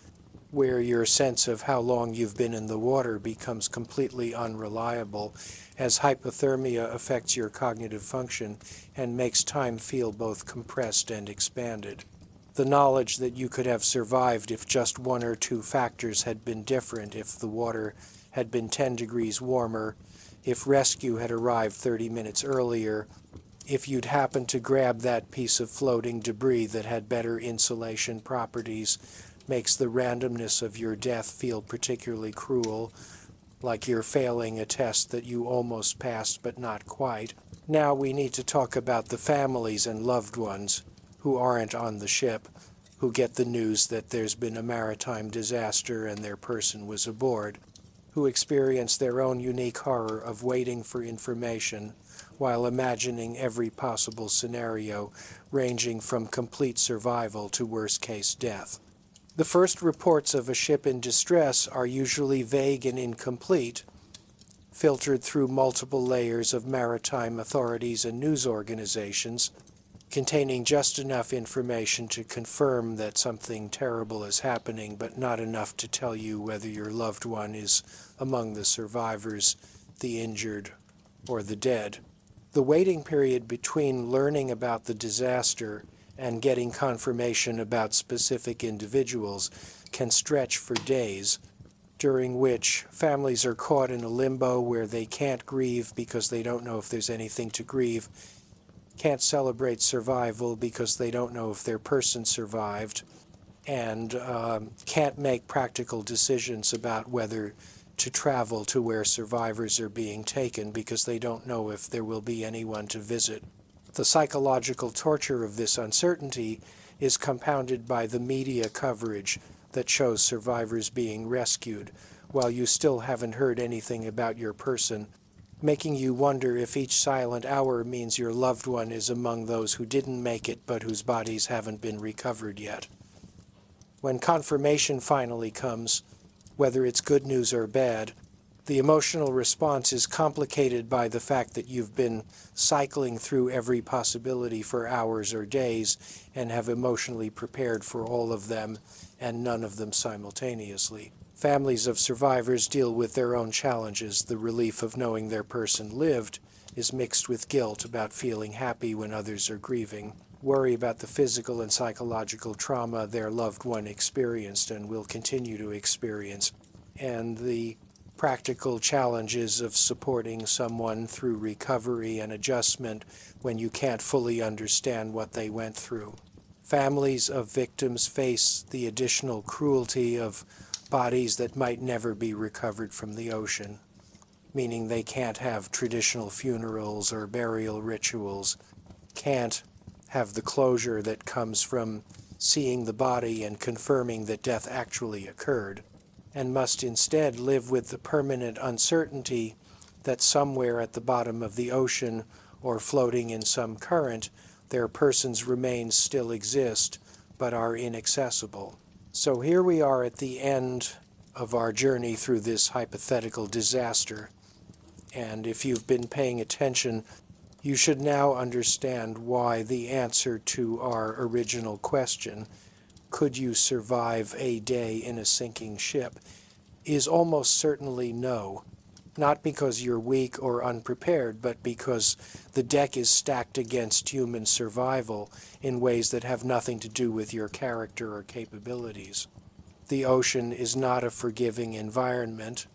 S1: where your sense of how long you've been in the water becomes completely unreliable as hypothermia affects your cognitive function and makes time feel both compressed and expanded. The knowledge that you could have survived if just one or two factors had been different, if the water had been 10 degrees warmer, if rescue had arrived 30 minutes earlier, if you'd happened to grab that piece of floating debris that had better insulation properties, makes the randomness of your death feel particularly cruel, like you're failing a test that you almost passed but not quite. Now we need to talk about the families and loved ones who aren't on the ship, who get the news that there's been a maritime disaster and their person was aboard, who experience their own unique horror of waiting for information while imagining every possible scenario, ranging from complete survival to worst-case death. The first reports of a ship in distress are usually vague and incomplete, filtered through multiple layers of maritime authorities and news organizations, containing just enough information to confirm that something terrible is happening, but not enough to tell you whether your loved one is among the survivors, the injured, or the dead. The waiting period between learning about the disaster and getting confirmation about specific individuals can stretch for days, during which families are caught in a limbo where they can't grieve because they don't know if there's anything to grieve, can't celebrate survival because they don't know if their person survived, and can't make practical decisions about whether to travel to where survivors are being taken because they don't know if there will be anyone to visit. The psychological torture of this uncertainty is compounded by the media coverage that shows survivors being rescued, while you still haven't heard anything about your person, making you wonder if each silent hour means your loved one is among those who didn't make it but whose bodies haven't been recovered yet. When confirmation finally comes, whether it's good news or bad, the emotional response is complicated by the fact that you've been cycling through every possibility for hours or days and have emotionally prepared for all of them and none of them simultaneously. Families of survivors deal with their own challenges. The relief of knowing their person lived is mixed with guilt about feeling happy when others are grieving, worry about the physical and psychological trauma their loved one experienced and will continue to experience, and the practical challenges of supporting someone through recovery and adjustment when you can't fully understand what they went through. Families of victims face the additional cruelty of bodies that might never be recovered from the ocean, meaning they can't have traditional funerals or burial rituals, can't have the closure that comes from seeing the body and confirming that death actually occurred, and must instead live with the permanent uncertainty that somewhere at the bottom of the ocean or floating in some current, their person's remains still exist but are inaccessible. So here we are at the end of our journey through this hypothetical disaster, and if you've been paying attention, you should now understand why the answer to our original question, could you survive a day in a sinking ship, is almost certainly no. Not because you're weak or unprepared, but because the deck is stacked against human survival in ways that have nothing to do with your character or capabilities. The ocean is not a forgiving environment.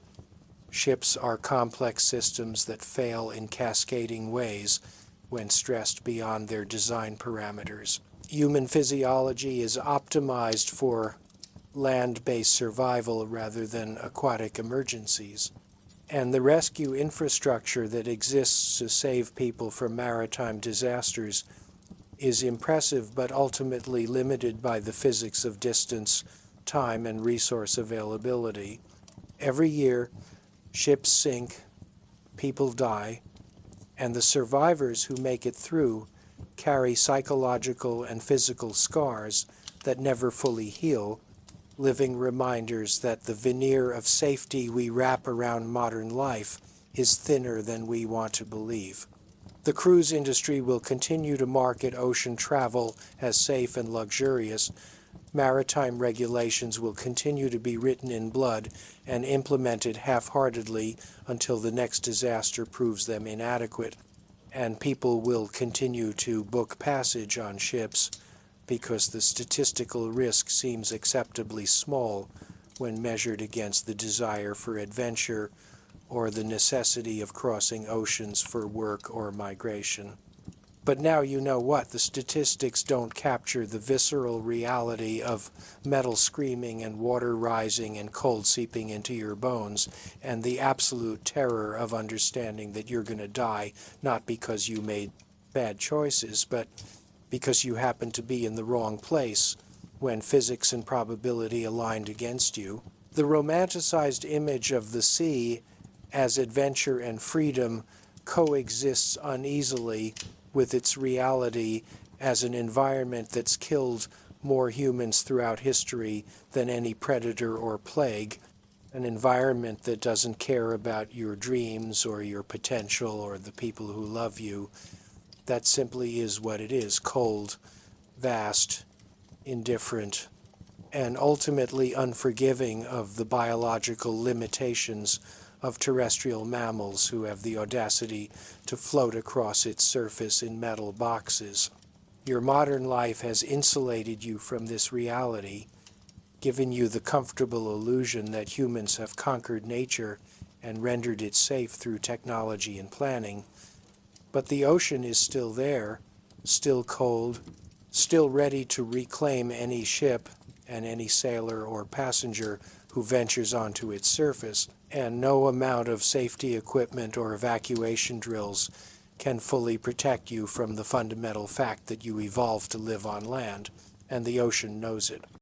S1: Ships are complex systems that fail in cascading ways when stressed beyond their design parameters. Human physiology is optimized for land-based survival rather than aquatic emergencies. And the rescue infrastructure that exists to save people from maritime disasters is impressive but ultimately limited by the physics of distance, time, and resource availability. Every year, ships sink, people die, and the survivors who make it through carry psychological and physical scars that never fully heal, living reminders that the veneer of safety we wrap around modern life is thinner than we want to believe. The cruise industry will continue to market ocean travel as safe and luxurious. Maritime regulations will continue to be written in blood and implemented half-heartedly until the next disaster proves them inadequate. And people will continue to book passage on ships because the statistical risk seems acceptably small when measured against the desire for adventure or the necessity of crossing oceans for work or migration. But now you know what? The statistics don't capture the visceral reality of metal screaming and water rising and cold seeping into your bones, and the absolute terror of understanding that you're going to die, not because you made bad choices, but because you happened to be in the wrong place when physics and probability aligned against you. The romanticized image of the sea as adventure and freedom coexists uneasily with its reality as an environment that's killed more humans throughout history than any predator or plague, an environment that doesn't care about your dreams or your potential or the people who love you. That simply is what it is: cold, vast, indifferent, and ultimately unforgiving of the biological limitations of terrestrial mammals who have the audacity to float across its surface in metal boxes. Your modern life has insulated you from this reality, given you the comfortable illusion that humans have conquered nature and rendered it safe through technology and planning. But the ocean is still there, still cold, still ready to reclaim any ship and any sailor or passenger who ventures onto its surface, and no amount of safety equipment or evacuation drills can fully protect you from the fundamental fact that you evolved to live on land, and the ocean knows it.